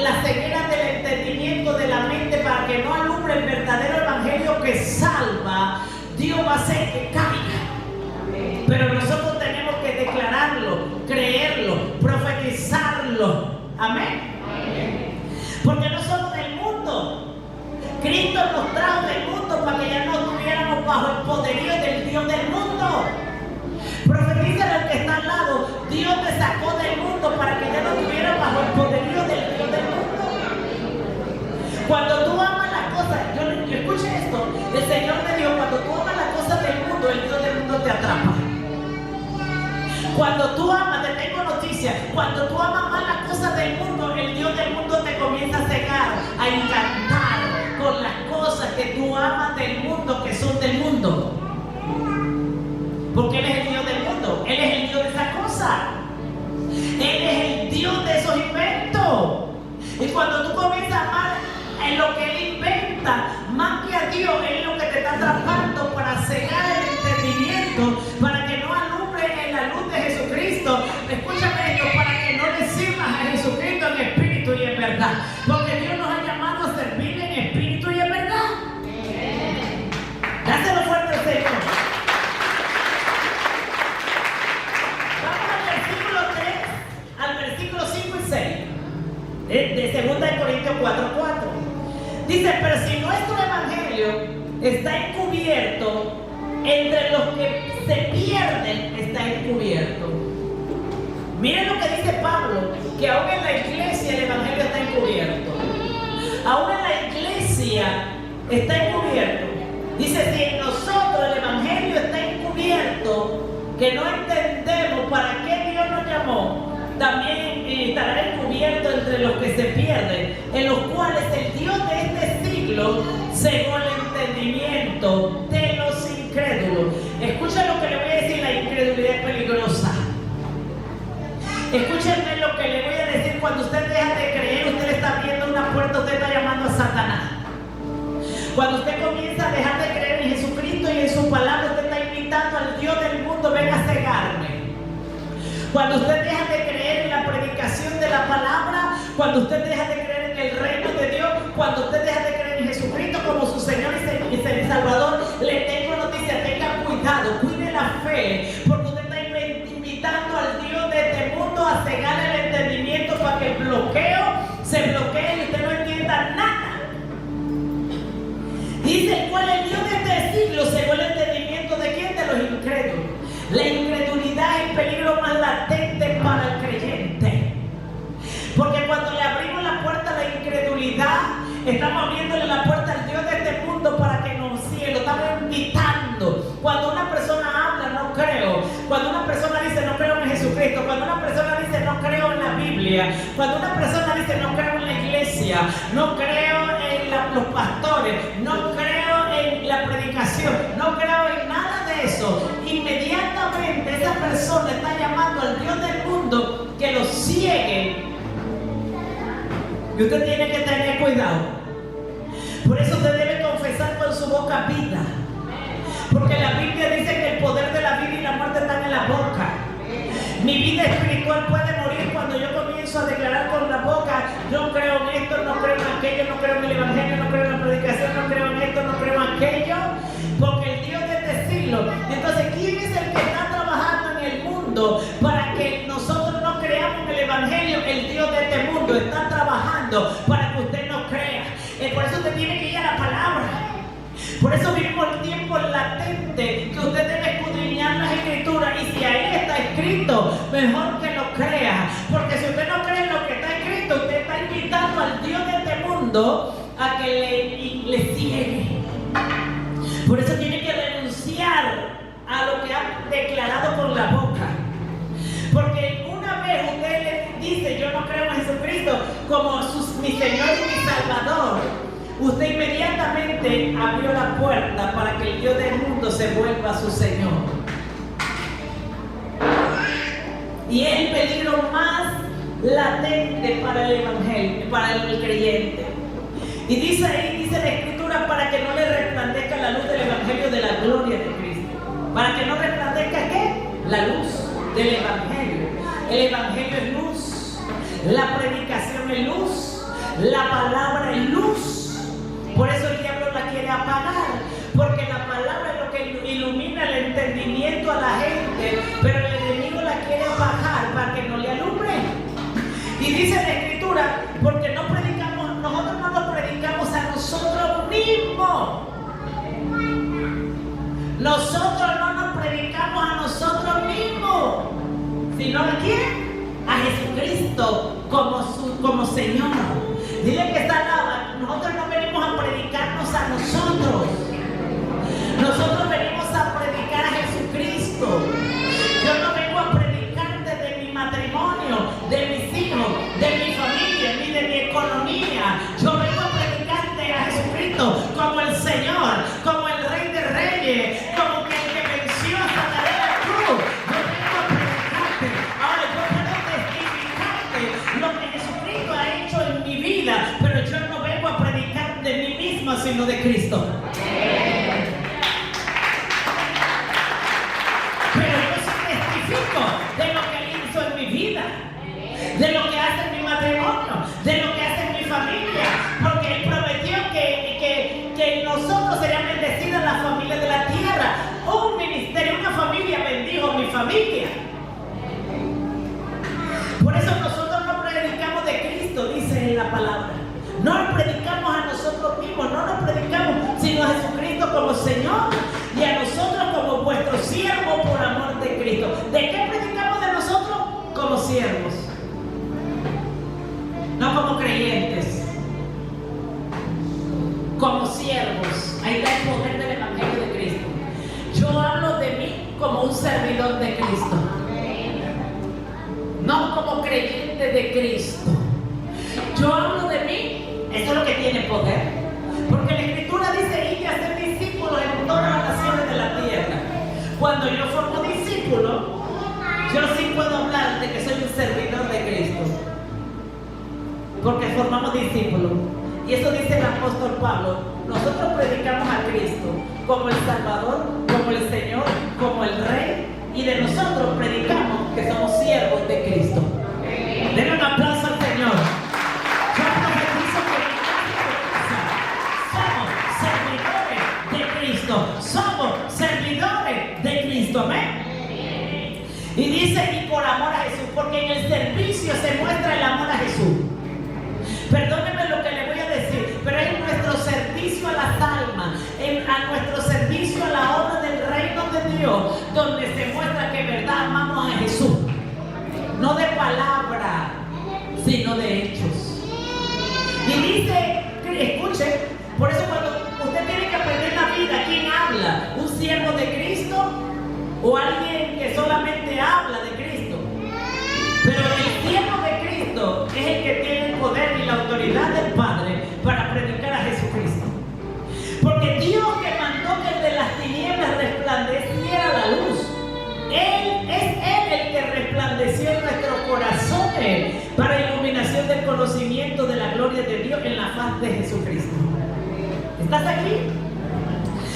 la ceguera del entendimiento de la mente, para que no alumbre el verdadero evangelio que salva, Dios va a hacer que caiga. Pero nosotros tenemos que declararlo, creerlo, profetizarlo. Amén. Porque no somos del mundo. Cristo nos trajo del mundo para que ya no estuviéramos bajo el poderío del Dios del mundo. Profetízale al que está al lado: Dios te sacó del mundo para que ya no estuvieras bajo el poderío del Dios del mundo. Cuando tú amas las cosas, yo escuché esto, el Señor me dijo: cuando tú amas las cosas del mundo, el Dios del mundo te atrapa. Cuando tú amas, te tengo noticias, cuando tú amas más las cosas del mundo, el Dios del mundo te comienza a cegar, a encantar con las cosas que tú amas del mundo, que son del mundo. Porque Él es el Dios del mundo, Él es el Dios de esa cosa, Él es el Dios de esos inventos. Y cuando tú comienzas a amar en lo que Él inventa, más que a Dios, Él es lo que te está atrapando para cegar el entendimiento, para que no alumbre en la luz de Jesucristo. Escúchame esto: para que no le sirvas a Jesucristo en espíritu y en verdad. Porque Dios nos ha llamado a servirle en espíritu y en verdad. Dáselo fuerte al Señor. Vamos al versículo 5 y 6 de 2 Corintios 4:4. Dice: pero si nuestro evangelio está encubierto, entre los que se pierden está encubierto. Miren lo que dice Pablo, que aún en la iglesia el evangelio está encubierto. Aún en la iglesia está encubierto. Dice: si en nosotros el evangelio está encubierto, que no entendemos para qué Dios nos llamó, también estará encubierto entre los que se pierden, en los cuales el Dios de este siglo cegó el entendimiento de los incrédulos. Escuchen lo que le voy a decir: la incredulidad es peligrosa. Escúchenme lo que le voy a decir: cuando usted deja de creer, usted le está abriendo una puerta, usted está llamando a Satanás. Cuando usted comienza a dejar de creer en Jesucristo y en su palabra, usted está invitando al Dios del mundo: venga a cegarme. Cuando usted deja de creer en la predicación de la palabra, cuando usted deja de creer en el reino de Dios, cuando usted deja de creer en Jesucristo como su Señor y Salvador, le tengo noticia: tenga cuidado, cuide la fe, porque usted está invitando al Dios de este mundo a cegar el entendimiento para que el bloqueo se bloquee y usted no entienda nada. Dice: ¿cuál es el Dios de este siglo cegó el entendimiento de quién? De los incrédulos. La incredulidad es el peligro más latente para el creyente. Porque cuando le abrimos la puerta a la incredulidad, estamos abriéndole la puerta al Dios de este mundo para que nos siga. Lo estamos invitando. Cuando una persona habla: no creo. Cuando una persona dice: no creo en Jesucristo. Cuando una persona dice: no creo en la Biblia. Cuando una persona dice: no creo en la iglesia. No creo en los pastores. No creo en la predicación. No creo en nada de eso. Inmediatamente esa persona está llamando al Dios del mundo que lo ciegue. Y usted tiene que tener cuidado. Por eso usted debe confesar con su boca vida. Porque la Biblia dice que el poder de la vida y la muerte están en la boca. Mi vida espiritual puede morir cuando yo comienzo a declarar con la boca: no creo en esto, no creo en aquello, no creo en el evangelio, no creo en la predicación, no creo en esto, no creo en aquello. Porque el Dios de este siglo. Entonces, ¿quién es el que está trabajando en el mundo para que nosotros no creamos en el evangelio? El Dios de este mundo está trabajando para que usted no crea. Por eso usted tiene que ir a la palabra. Por eso vivimos el tiempo latente que usted escrito, mejor que lo crea. Porque si usted no cree en lo que está escrito, usted está invitando al Dios de este mundo a que le ciegue. Por eso tiene que renunciar a lo que ha declarado con la boca. Porque una vez usted le dice, yo no creo en Jesucristo como mi Señor y mi Salvador, usted inmediatamente abrió la puerta para que el Dios del mundo se vuelva su Señor. Y es el peligro más latente para el evangelio, para el creyente. Y dice ahí, dice la Escritura, para que no le resplandezca la luz del evangelio de la gloria de Cristo. Para que no resplandezca ¿qué? La luz del evangelio. El evangelio es luz, la predicación es luz, la palabra es luz. Por eso el diablo la quiere apagar, porque la palabra es lo que ilumina el entendimiento a la gente, pero el enemigo la quiere apagar para que no le alumbre. Y dice la Escritura, porque no predicamos, nosotros no nos predicamos a nosotros mismos. Nosotros no nos predicamos a nosotros mismos, sino a quién? A Jesucristo como Señor. Dile que está al lado, nosotros no venimos a predicarnos a nosotros. Nosotros venimos a predicar a Jesucristo. Yo no vengo a predicarte de mi matrimonio, de mis hijos, de mi familia, ni de mi economía. Yo vengo a predicarte a Jesucristo como el Señor, como el Rey de Reyes, como el que venció a Satanás en la cruz. Yo vengo a predicarte. Ahora yo puedo testificarte lo que Jesucristo ha hecho en mi vida, pero yo no vengo a predicar de mí mismo, sino de Cristo. De lo que Él hizo en mi vida, de lo que hace en mi matrimonio, de lo que hace en mi familia, porque Él prometió que nosotros seríamos bendecidas las familias de la tierra. Un ministerio, una familia bendijo mi familia. Por eso nosotros no predicamos de Cristo, dice en la palabra. No nos predicamos a nosotros mismos, no nos predicamos sino a Jesucristo como Señor y a nosotros como vuestro siervo por amor de Cristo. ¿De qué predicamos de nosotros? Como siervos, no como creyentes, como siervos. Ahí está el poder del evangelio de Cristo. Yo hablo de mí como un servidor de Cristo, no como creyente de Cristo. Yo hablo de mí. Eso es lo que tiene poder, porque la Escritura dice: id y hacer discípulos en todas las naciones de la tierra. Cuando yo formo discípulos, yo sí puedo hablar de que soy un servidor de Cristo, porque formamos discípulos. Y eso dice el apóstol Pablo: nosotros predicamos a Cristo como el Salvador, como el Señor, como el Rey, y de nosotros predicamos que somos siervos de Cristo. Denle un aplauso al Señor. Somos servidores de Cristo, amén. Y dice: y por amor a Jesús, porque en el servicio se muestra el amor a Jesús. Perdóneme lo que le voy a decir, pero es nuestro servicio a las almas, a nuestro servicio a la obra del reino de Dios, donde se muestra que en verdad amamos a Jesús, no de palabra, sino de hechos. Y dice, escuchen, por eso cuando usted tiene que aprender la vida, ¿quién habla? ¿Un siervo de Cristo o alguien que solamente habla de Cristo? Pero el siervo de Cristo es el que tiene el poder y la autoridad del Padre para predicar a Jesucristo. Porque Dios que mandó que de las tinieblas resplandeciera la luz, es Él el que resplandeció en nuestros corazones para iluminación del conocimiento de la gloria de Dios en la faz de Jesucristo. ¿Estás aquí?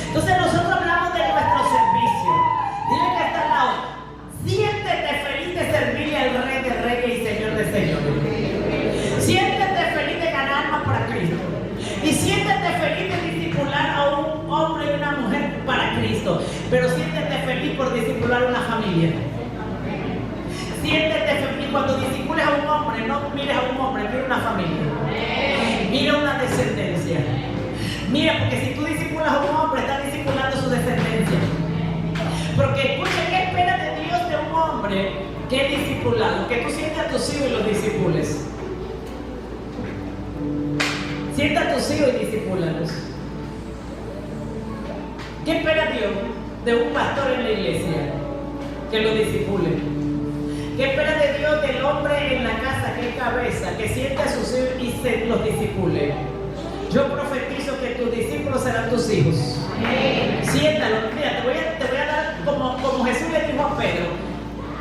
Entonces nosotros hablamos de nuestro servicio. Dile que está al lado: siéntete feliz de servirle al Rey de Reyes y Señor de Señores. Siéntete feliz de ganar almas para Cristo. Y siéntete feliz de discipular a un hombre y una mujer para Cristo. Pero siéntete feliz por discipular a una familia. Siéntete feliz cuando discipules a un hombre. No mires a un hombre, mira una familia. Mira una descendencia. Mira, porque si tú discipulas a un hombre, estás discipulando su descendencia. Porque escucha, ¿qué espera de Dios de un hombre? hombre que es discipulado, que tú sientas a tus hijos y los discipules. Sienta a tus hijos y discipúlalos. ¿Qué espera Dios de un pastor en la iglesia? Que lo discipule. ¿Qué espera de Dios del hombre en la casa que es cabeza, que sienta a sus hijos y se los discipule? Yo profetizo que tus discípulos serán tus hijos. Siéntalo. Mira, te voy a dar como Jesús le dijo a Pedro.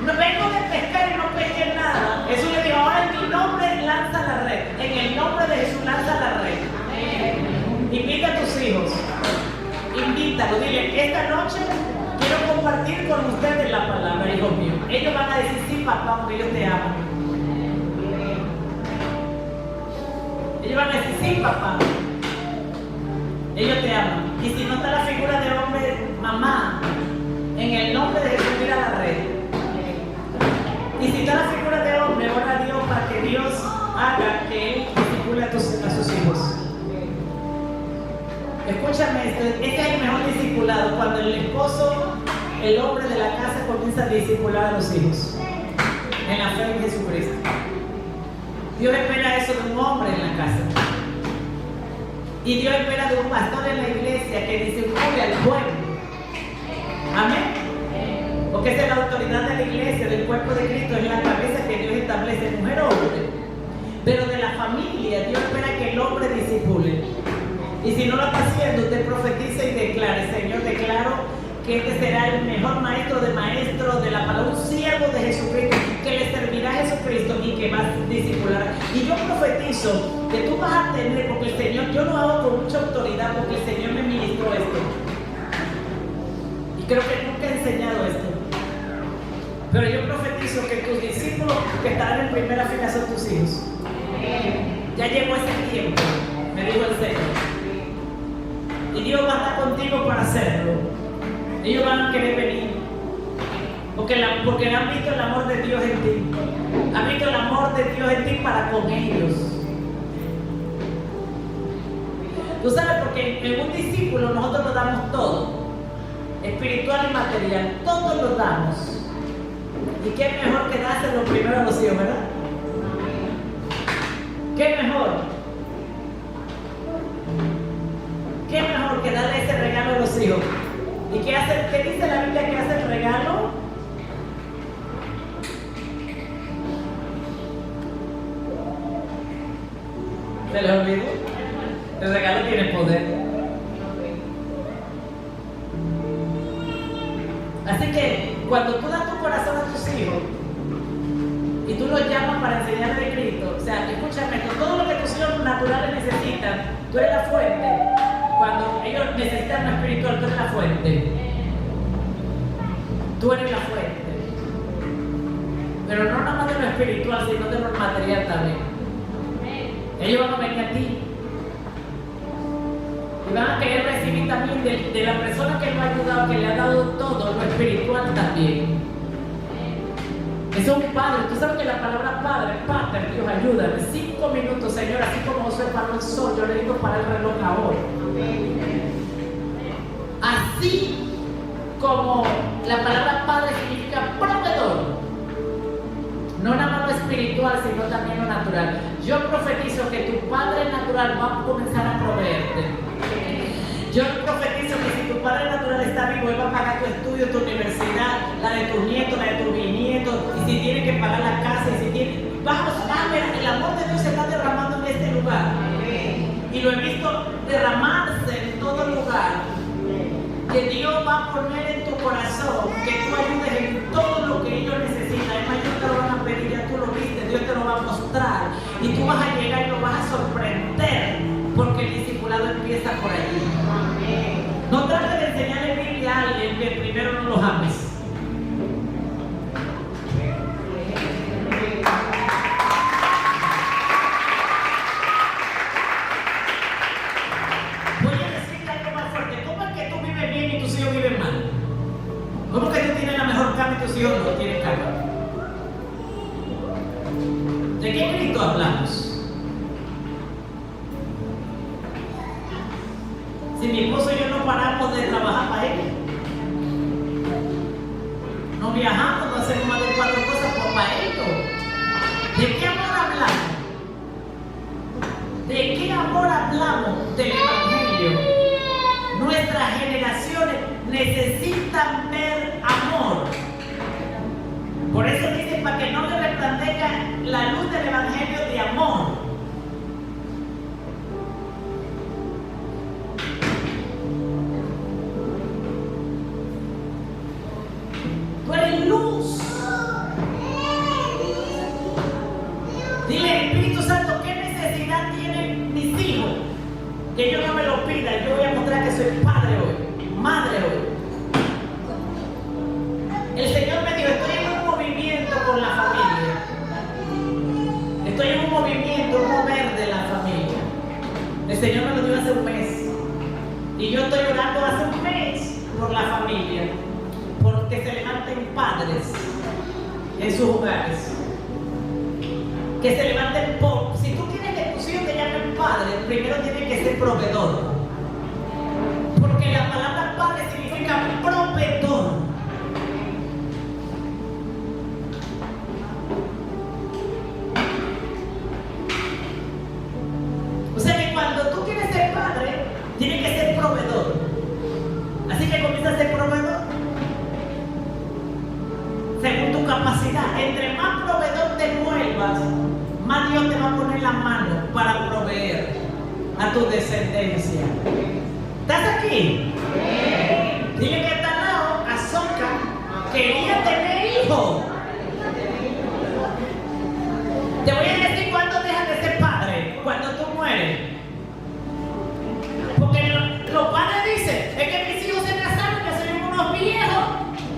No vengo de pescar y no pesqué nada. Jesús le dijo, ahora en mi nombre lanza la red. En el nombre de Jesús lanza la red. Invita a tus hijos. Invítalo. Dile, esta noche quiero compartir con ustedes la palabra, hijos míos. Ellos van a decir, sí, papá, porque ellos te aman. Ellos van a decir, sí, papá. Ellos te aman. Y si no está la figura de hombre, mamá, en el nombre de Jesús, mira la red. Y si está la figura de hombre, ora a Dios para que Dios haga que Él discipule a sus hijos. Escúchame esto, este es el mejor discipulado, cuando el esposo, el hombre de la casa comienza a discipular a los hijos en la fe en Jesucristo. Dios espera eso de un hombre en la casa. Y Dios espera de un pastor en la iglesia que discipule al pueblo. Amén. Porque esa es la autoridad de la iglesia, del cuerpo de Cristo, es la cabeza que Dios establece, mujer o hombre. Pero de la familia, Dios espera que el hombre discipule. Y si no lo está haciendo, usted profetiza y declare, Señor, declaro que este será el mejor maestro de la palabra, un siervo de Jesucristo, que le servirá a Jesucristo y que va a discipular. Y yo profetizo que tú vas a tener, porque el Señor, yo lo hago con mucha autoridad, porque el Señor me ministró esto. Y creo que nunca he enseñado esto. Pero yo profetizo que tus discípulos que estarán en primera fila son tus hijos. Ya llegó ese tiempo, me dijo el Señor. Y Dios va a estar contigo para hacerlo. Ellos van a querer venir. Porque han visto el amor de Dios en ti. Han visto el amor de Dios en ti para con ellos. Tú sabes, porque en un discípulo nosotros lo damos todo. Espiritual y material. Todo lo damos. ¿Y qué mejor que dárselo primero a los hijos, verdad? ¿Qué mejor? ¿Qué mejor que darle ese regalo a los hijos? ¿Y qué dice la Biblia que hace el regalo? ¿Se les olvidó? El regalo tiene poder. Así que cuando tú das tu corazón a tus hijos y tú los llamas para enseñarles de Cristo, o sea, escúchame, con todo lo que tus hijos naturales necesitan, tú eres la fuente. Cuando ellos necesitan lo espiritual, tú eres la fuente. Tú eres la fuente. Pero no nada más de lo espiritual, sino de lo material también. Ellos van a venir a ti. Y van a querer recibir también de la persona que lo ha ayudado, que le ha dado todo, lo espiritual también. Eso es un padre. Tú sabes que la palabra padre, Pater, Dios ayúdame. 5 minutos, Señor, así como José paró el sol, yo le digo para el reloj ahora. Así como la palabra padre significa proveedor, no nada más lo espiritual, sino también lo natural. Yo profetizo que tu padre natural va a comenzar a proveerte. Yo profetizo que si tu padre natural está vivo, él va a pagar tu estudio, tu universidad, la de tus nietos, la de tus bisnietos, y si tiene que pagar la casa, y si tiene... Vamos a ver, el amor de Dios se está derramando en este lugar. Y lo he visto derramarse en todo lugar. Que Dios va a poner en tu corazón, que tú ayudes en todo lo que ellos necesitan. Es más, ellos te lo van a pedir, ya tú lo viste, Dios te lo va a mostrar. Y tú vas a llegar y lo vas a sorprender, porque el discipulado empieza por allí. No trates de enseñarle Biblia a alguien que primero no los ames. Voy a decirte algo más fuerte. ¿Cómo es que tú vives bien y tus hijos viven mal? ¿Cómo es que tú tienes la mejor cama y tus hijos no tienen cama? ¿De qué Cristo hablamos? Si mi esposo y yo no paramos de trabajar para ella, no viajamos, no hacemos más de 4 cosas por para ellos. ¿De qué amor hablamos? ¿De qué amor hablamos? Del Evangelio. Nuestras generaciones necesitan ver amor. Por eso dicen, para que no le resplandezca la luz del Evangelio de amor. Tú eres luz. Dile, Espíritu Santo, ¿qué necesidad tienen mis hijos? Que yo no me lo pida, yo voy a mostrar que soy padre hoy, madre hoy. El Señor me dijo, estoy en un movimiento con la familia. Estoy en un movimiento, un mover de la familia. El Señor me lo dio hace un mes. Y yo estoy orando hace un mes por la familia. Porque se levanten padres en sus hogares. Que se levanten por... Si tú quieres que tus hijos te llamen padre, primero tienen que ser proveedor. Porque la palabra padre significa proveedor. O sea que cuando tú quieres ser padre, tienes que ser proveedor. Así que comienza a ser proveedor según tu capacidad. Entre más proveedor te vuelvas, más Dios te va a poner la mano para proveer a tu descendencia. ¿Estás aquí? Dile que está al lado, Azoka quería tener hijos. Te voy a decir cuándo dejas de ser padre, cuando tú mueres. Porque los padres dicen, es que mis hijos se casaron, que son unos viejos.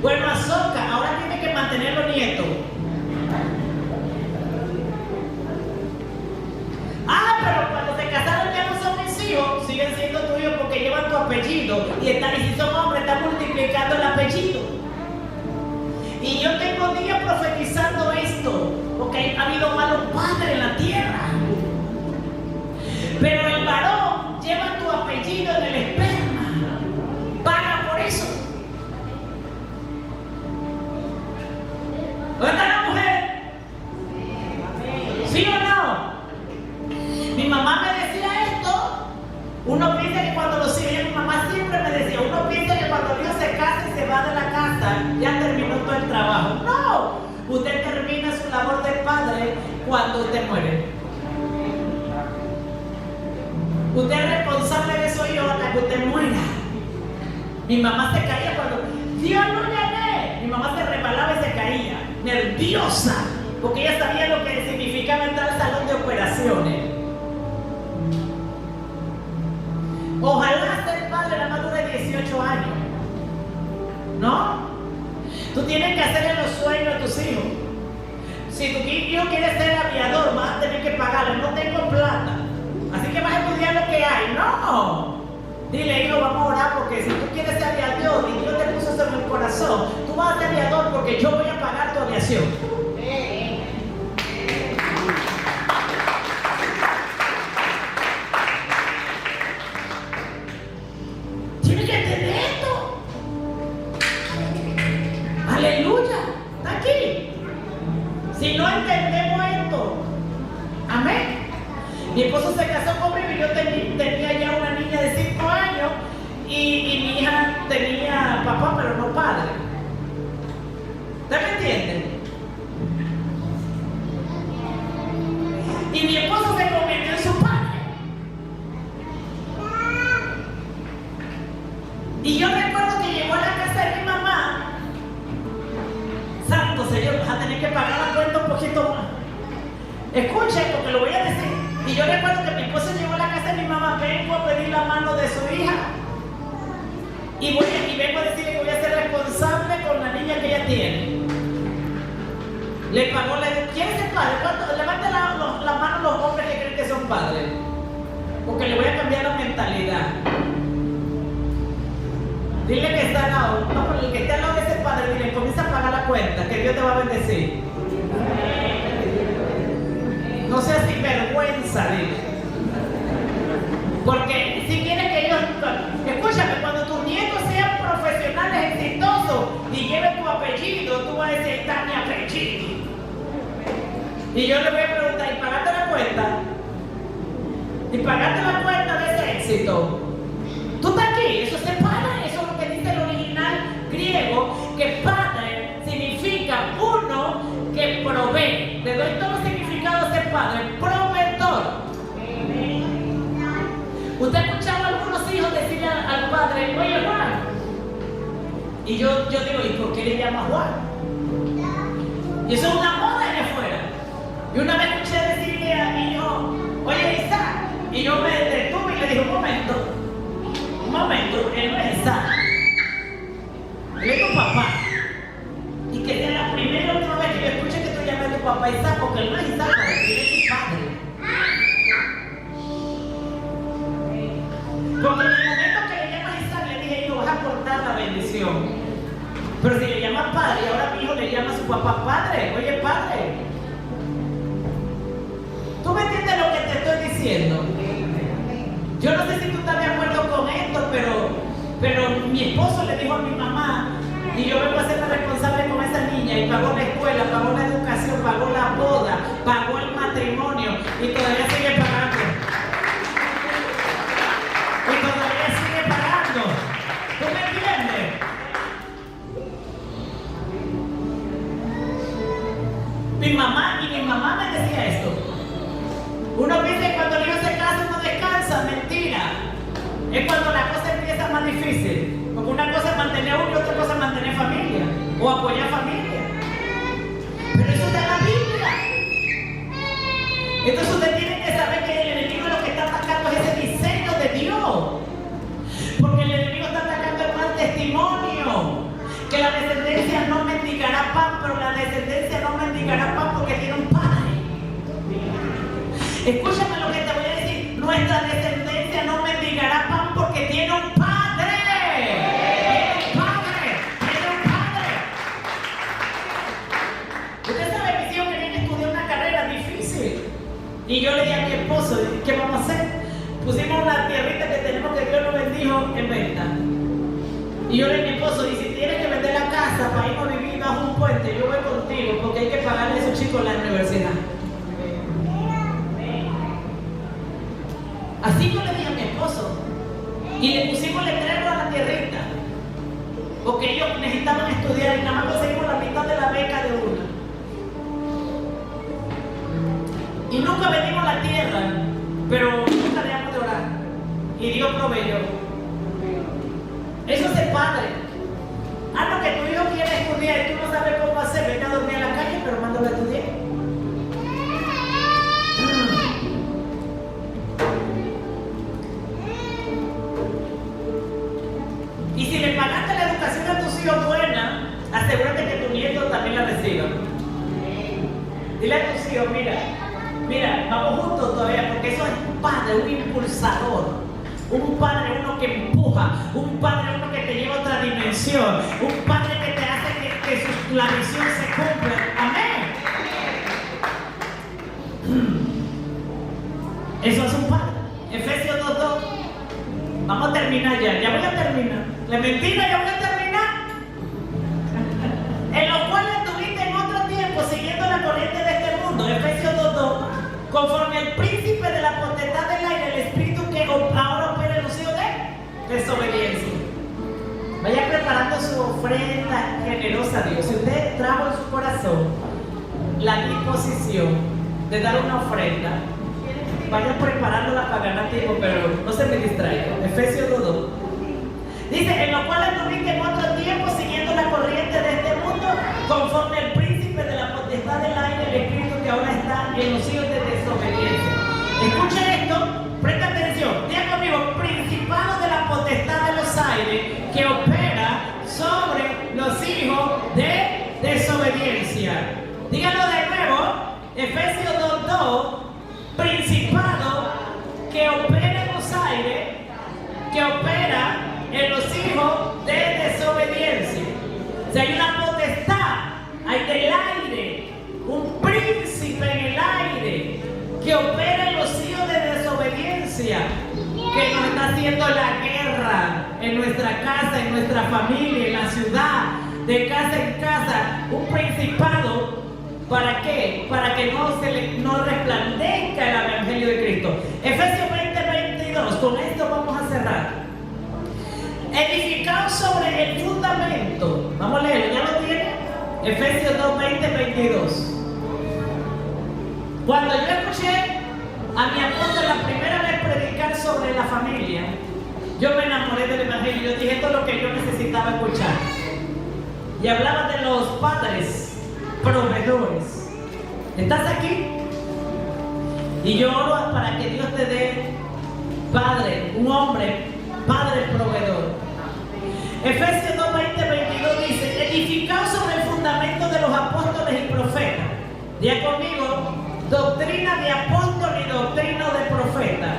Bueno, Azoka, ahora tienes que mantener los nietos. Pero cuando se casaron ya no son mis hijos, siguen siendo tuyos porque llevan tu apellido. Y si son hombres, están multiplicando el apellido. Y yo tengo días profetizando esto, porque ha habido malos padres en la tierra. Pero el varón lleva tu apellido en el esperma. Paga por eso. ¿Dónde está la mujer? ¿Sí o no? Mi mamá me decía esto. Uno piensa que cuando los hijos, mi mamá siempre me decía, uno piensa que cuando Dios se casa y se va de la casa, ya terminó todo el trabajo. No, usted termina su labor de padre cuando usted muere. Usted es responsable de esos hijos hasta que usted muera. Mi mamá se caía cuando Dios no gané. Mi mamá se resbalaba y se caía, nerviosa, porque ella sabía lo que significaba entrar al salón de operaciones. Ojalá ser padre nada más dure 18 años. ¿No? Tú tienes que hacerle los sueños a tus hijos. Si tu hijo quiere ser aviador, vas a tener que pagarle. No tengo plata, así que vas a estudiar lo que hay. No. Dile, hijo, vamos a orar porque si tú quieres ser aviador y Dios te puso eso en el corazón, tú vas a ser aviador porque yo voy a pagar tu aviación. Tienes que entender esto. Aleluya. Está aquí. Si no entendemos esto, amén. Mi esposo se casó conmigo y yo tenía ya una niña de 5 años y mi hija tenía papá pero no padre. ¿Usted me entiende? Y mi esposo se convirtió en su padre. Y yo recuerdo que llegó a la casa de mi mamá. Santo Señor, vas a tener que pagar la cuenta un poquito más. Escuchen porque lo voy a decir. Y yo recuerdo que mi esposo llegó a la casa de mi mamá, vengo a pedir la mano de su hija. Y vengo a decirle que voy a ser responsable con la niña que ella tiene. Le pagó, ¿quién es el padre? Levante la mano los hombres que creen que son padres. Porque le voy a cambiar la mentalidad. Dile que está al lado. No, pero el que esté al lado de ese padre, dile, comienza a pagar la cuenta, que Dios te va a bendecir. No seas sinvergüenza, dile. Porque si quieres que ellos... Escúchame, cuando tus nietos sean profesionales exitosos y lleven tu apellido, tú vas a decir, está mi apellido. Y yo le voy a preguntar, ¿y pagaste la cuenta? ¿Y pagaste la cuenta de ese éxito? Tú estás aquí, eso se paga, eso es lo que dice el original griego, que padre significa uno que provee. Le doy todo el significado de padre, proveedor. ¿Usted ha escuchado a algunos hijos decirle al padre, oye Juan? Y yo digo, ¿y por qué le llama Juan? Y eso es una moda allá afuera. Y una vez escuché decirle a mi hijo, oye Isaac, y yo me detuve y le dije, un momento, él no es Isaac, él es tu papá. Y que sea la primera otra vez que yo escuche que tú llames a tu papá Isaac, porque él no es Isaac, para ti, él es tu padre. Porque en el momento que le llamas Isaac, le dije, hijo, vas a cortar la bendición. Pero si le llamas padre, y ahora mi hijo le llama a su papá padre, oye padre. ¿Tú me entiendes lo que te estoy diciendo? Yo no sé si tú estás de acuerdo con esto, pero mi esposo le dijo a mi mamá, y yo vengo a ser responsable con esa niña, y pagó la escuela, pagó la educación, pagó la boda, pagó el matrimonio, y todavía sigue pagando. Y todavía sigue pagando. ¿Tú me entiendes? Mi mamá me decía esto. Uno piensa que cuando el hijo se casa uno descansa, mentira. Es cuando la cosa empieza más difícil. Porque una cosa es mantener uno y otra cosa es mantener familia. O apoyar familia. Pero eso está en la Biblia. Entonces usted tiene que saber que el enemigo lo que está atacando es ese diseño de Dios. Porque el enemigo está atacando el mal testimonio. Que la descendencia no mendigará pan, pero la descendencia no mendigará pan porque tiene un padre. Escúchame lo que te voy a decir. Nuestra descendencia no mendigará pan porque tiene un padre. Tiene un padre. Usted sabe, mi tío quería estudiar una carrera difícil. Y yo le dije a mi esposo, ¿qué vamos a hacer? Pusimos una tierrita que tenemos que Dios nos bendijo en venta. Y yo le dije a mi esposo, y si tienes que vender la casa para irnos a vivir bajo un puente, yo voy contigo porque hay que pagarle a esos chicos la universidad. Así yo le dije a mi esposo. Y le pusimos letrero a la tierrita. Porque ellos necesitaban estudiar y nada más conseguimos la mitad de la beca de una. Y nunca vendimos la tierra, pero nunca dejamos de orar. Y Dios proveyó. Eso es el padre. Ah, no, que tu hijo quiere estudiar y tú no sabes cómo hacer, vete a dormir a la calle, pero mándalo a estudiar. Y si le pagaste la educación a tus hijos buena, asegúrate que tu nieto también la reciba. Dile a tus hijos, mira, vamos juntos todavía, porque eso es un padre, un impulsador. Un padre, uno que empuja, un padre, uno que te lleva a otra dimensión, un padre que te hace que la visión se cumpla. Amén. Eso es un padre. Efesios 2:2. Vamos a terminar ya voy a terminar. ¿Le mentira? Ya voy a terminar. En los cuales estuviste en otro tiempo siguiendo la corriente de este mundo. Efesios 2:2. Conforme al príncipe de la potestad del aire, el espíritu que ahora opera en los hijos de desobediencia. Vaya preparando su ofrenda generosa a Dios. Si usted trajo en su corazón la disposición de dar una ofrenda, vaya preparándola para ganar tiempo, pero no se me distraiga. Efesios 2:2. Dice, en lo cual estuviste en otro tiempo siguiendo la corriente de este mundo, conforme al príncipe de la potestad del aire, el espíritu que ahora está en los hijos de desobediencia. Escucha esto, presta atención. Diga conmigo, principado de la potestad de los aires que opera sobre los hijos de desobediencia. Díganlo de nuevo, Efesios 2:2, principado que opera en los aires, que opera en los hijos de desobediencia. Si hay una potestad, hay del aire, un príncipe en el aire que opera en los hijos de desobediencia, que nos está haciendo la guerra en nuestra casa, en nuestra familia, en la ciudad, de casa en casa, un principado. ¿Para qué? Para que no resplandezca el Evangelio de Cristo. Efesios 20:22, con esto vamos a cerrar. Edificado sobre el fundamento. Vamos a leerlo, ¿ya lo tiene? Efesios 2:20-22. Cuando yo escuché a mi apóstol la primera vez predicar sobre la familia, yo me enamoré del Evangelio. Yo dije, esto es lo que yo necesitaba escuchar. Y hablaba de los padres proveedores. ¿Estás aquí? Y yo oro para que Dios te dé padre, un hombre, padre proveedor. Efesios 2:20-22 dice: edificado sobre el fundamento de los apóstoles y profetas. Diga conmigo: doctrina de apóstol y doctrina de profeta,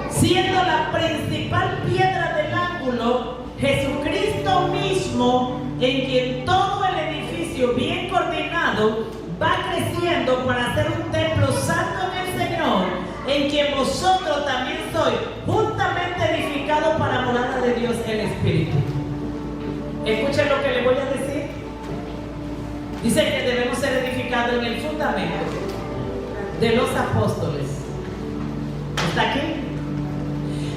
siendo la principal piedra del ángulo Jesucristo mismo, en quien todo el edificio bien coordinado va creciendo para hacer un templo santo en el Señor, en quien vosotros también sois juntamente edificados para morada de Dios el Espíritu. Escuchen lo que le voy a decir. Dice que debemos ser edificados en el fundamento de los apóstoles. ¿Está aquí?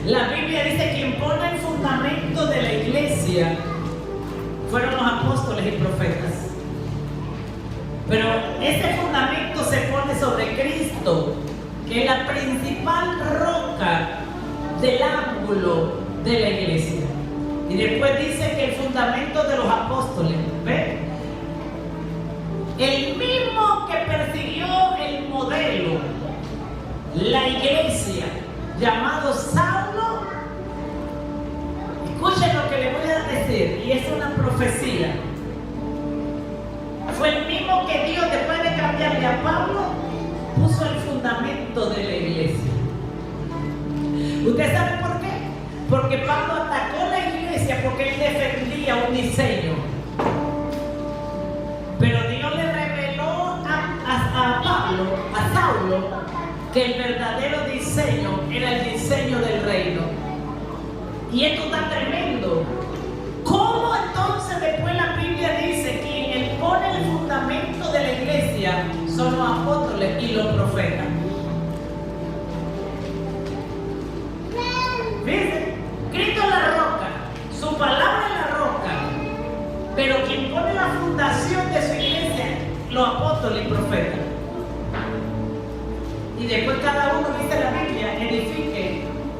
La Biblia dice que quien pone el fundamento de la iglesia fueron los apóstoles y profetas. Pero ese fundamento se pone sobre Cristo, que es la principal roca del ángulo de la iglesia. Y después dice que el fundamento de los apóstoles, ¿ve? El mismo que persiguió el modelo, la iglesia, llamado Saulo. Escuchen lo que le voy a decir, y es una profecía. Fue el mismo que Dios, después de cambiarle a Pablo, puso el fundamento de la iglesia. ¿Usted sabe por qué? Porque Pablo atacó la iglesia porque él defendía un diseño. Pero Dios le reveló a Pablo, a Saulo, que el verdadero diseño era el diseño del reino. Y esto está tremendo. ¿Cómo entonces después la Biblia dice que quien pone el fundamento de la iglesia son los apóstoles y los profetas? Fíjense, Cristo es la roca, su palabra es la roca, pero quien pone la fundación de su iglesia, los apóstoles y profetas. Y después cada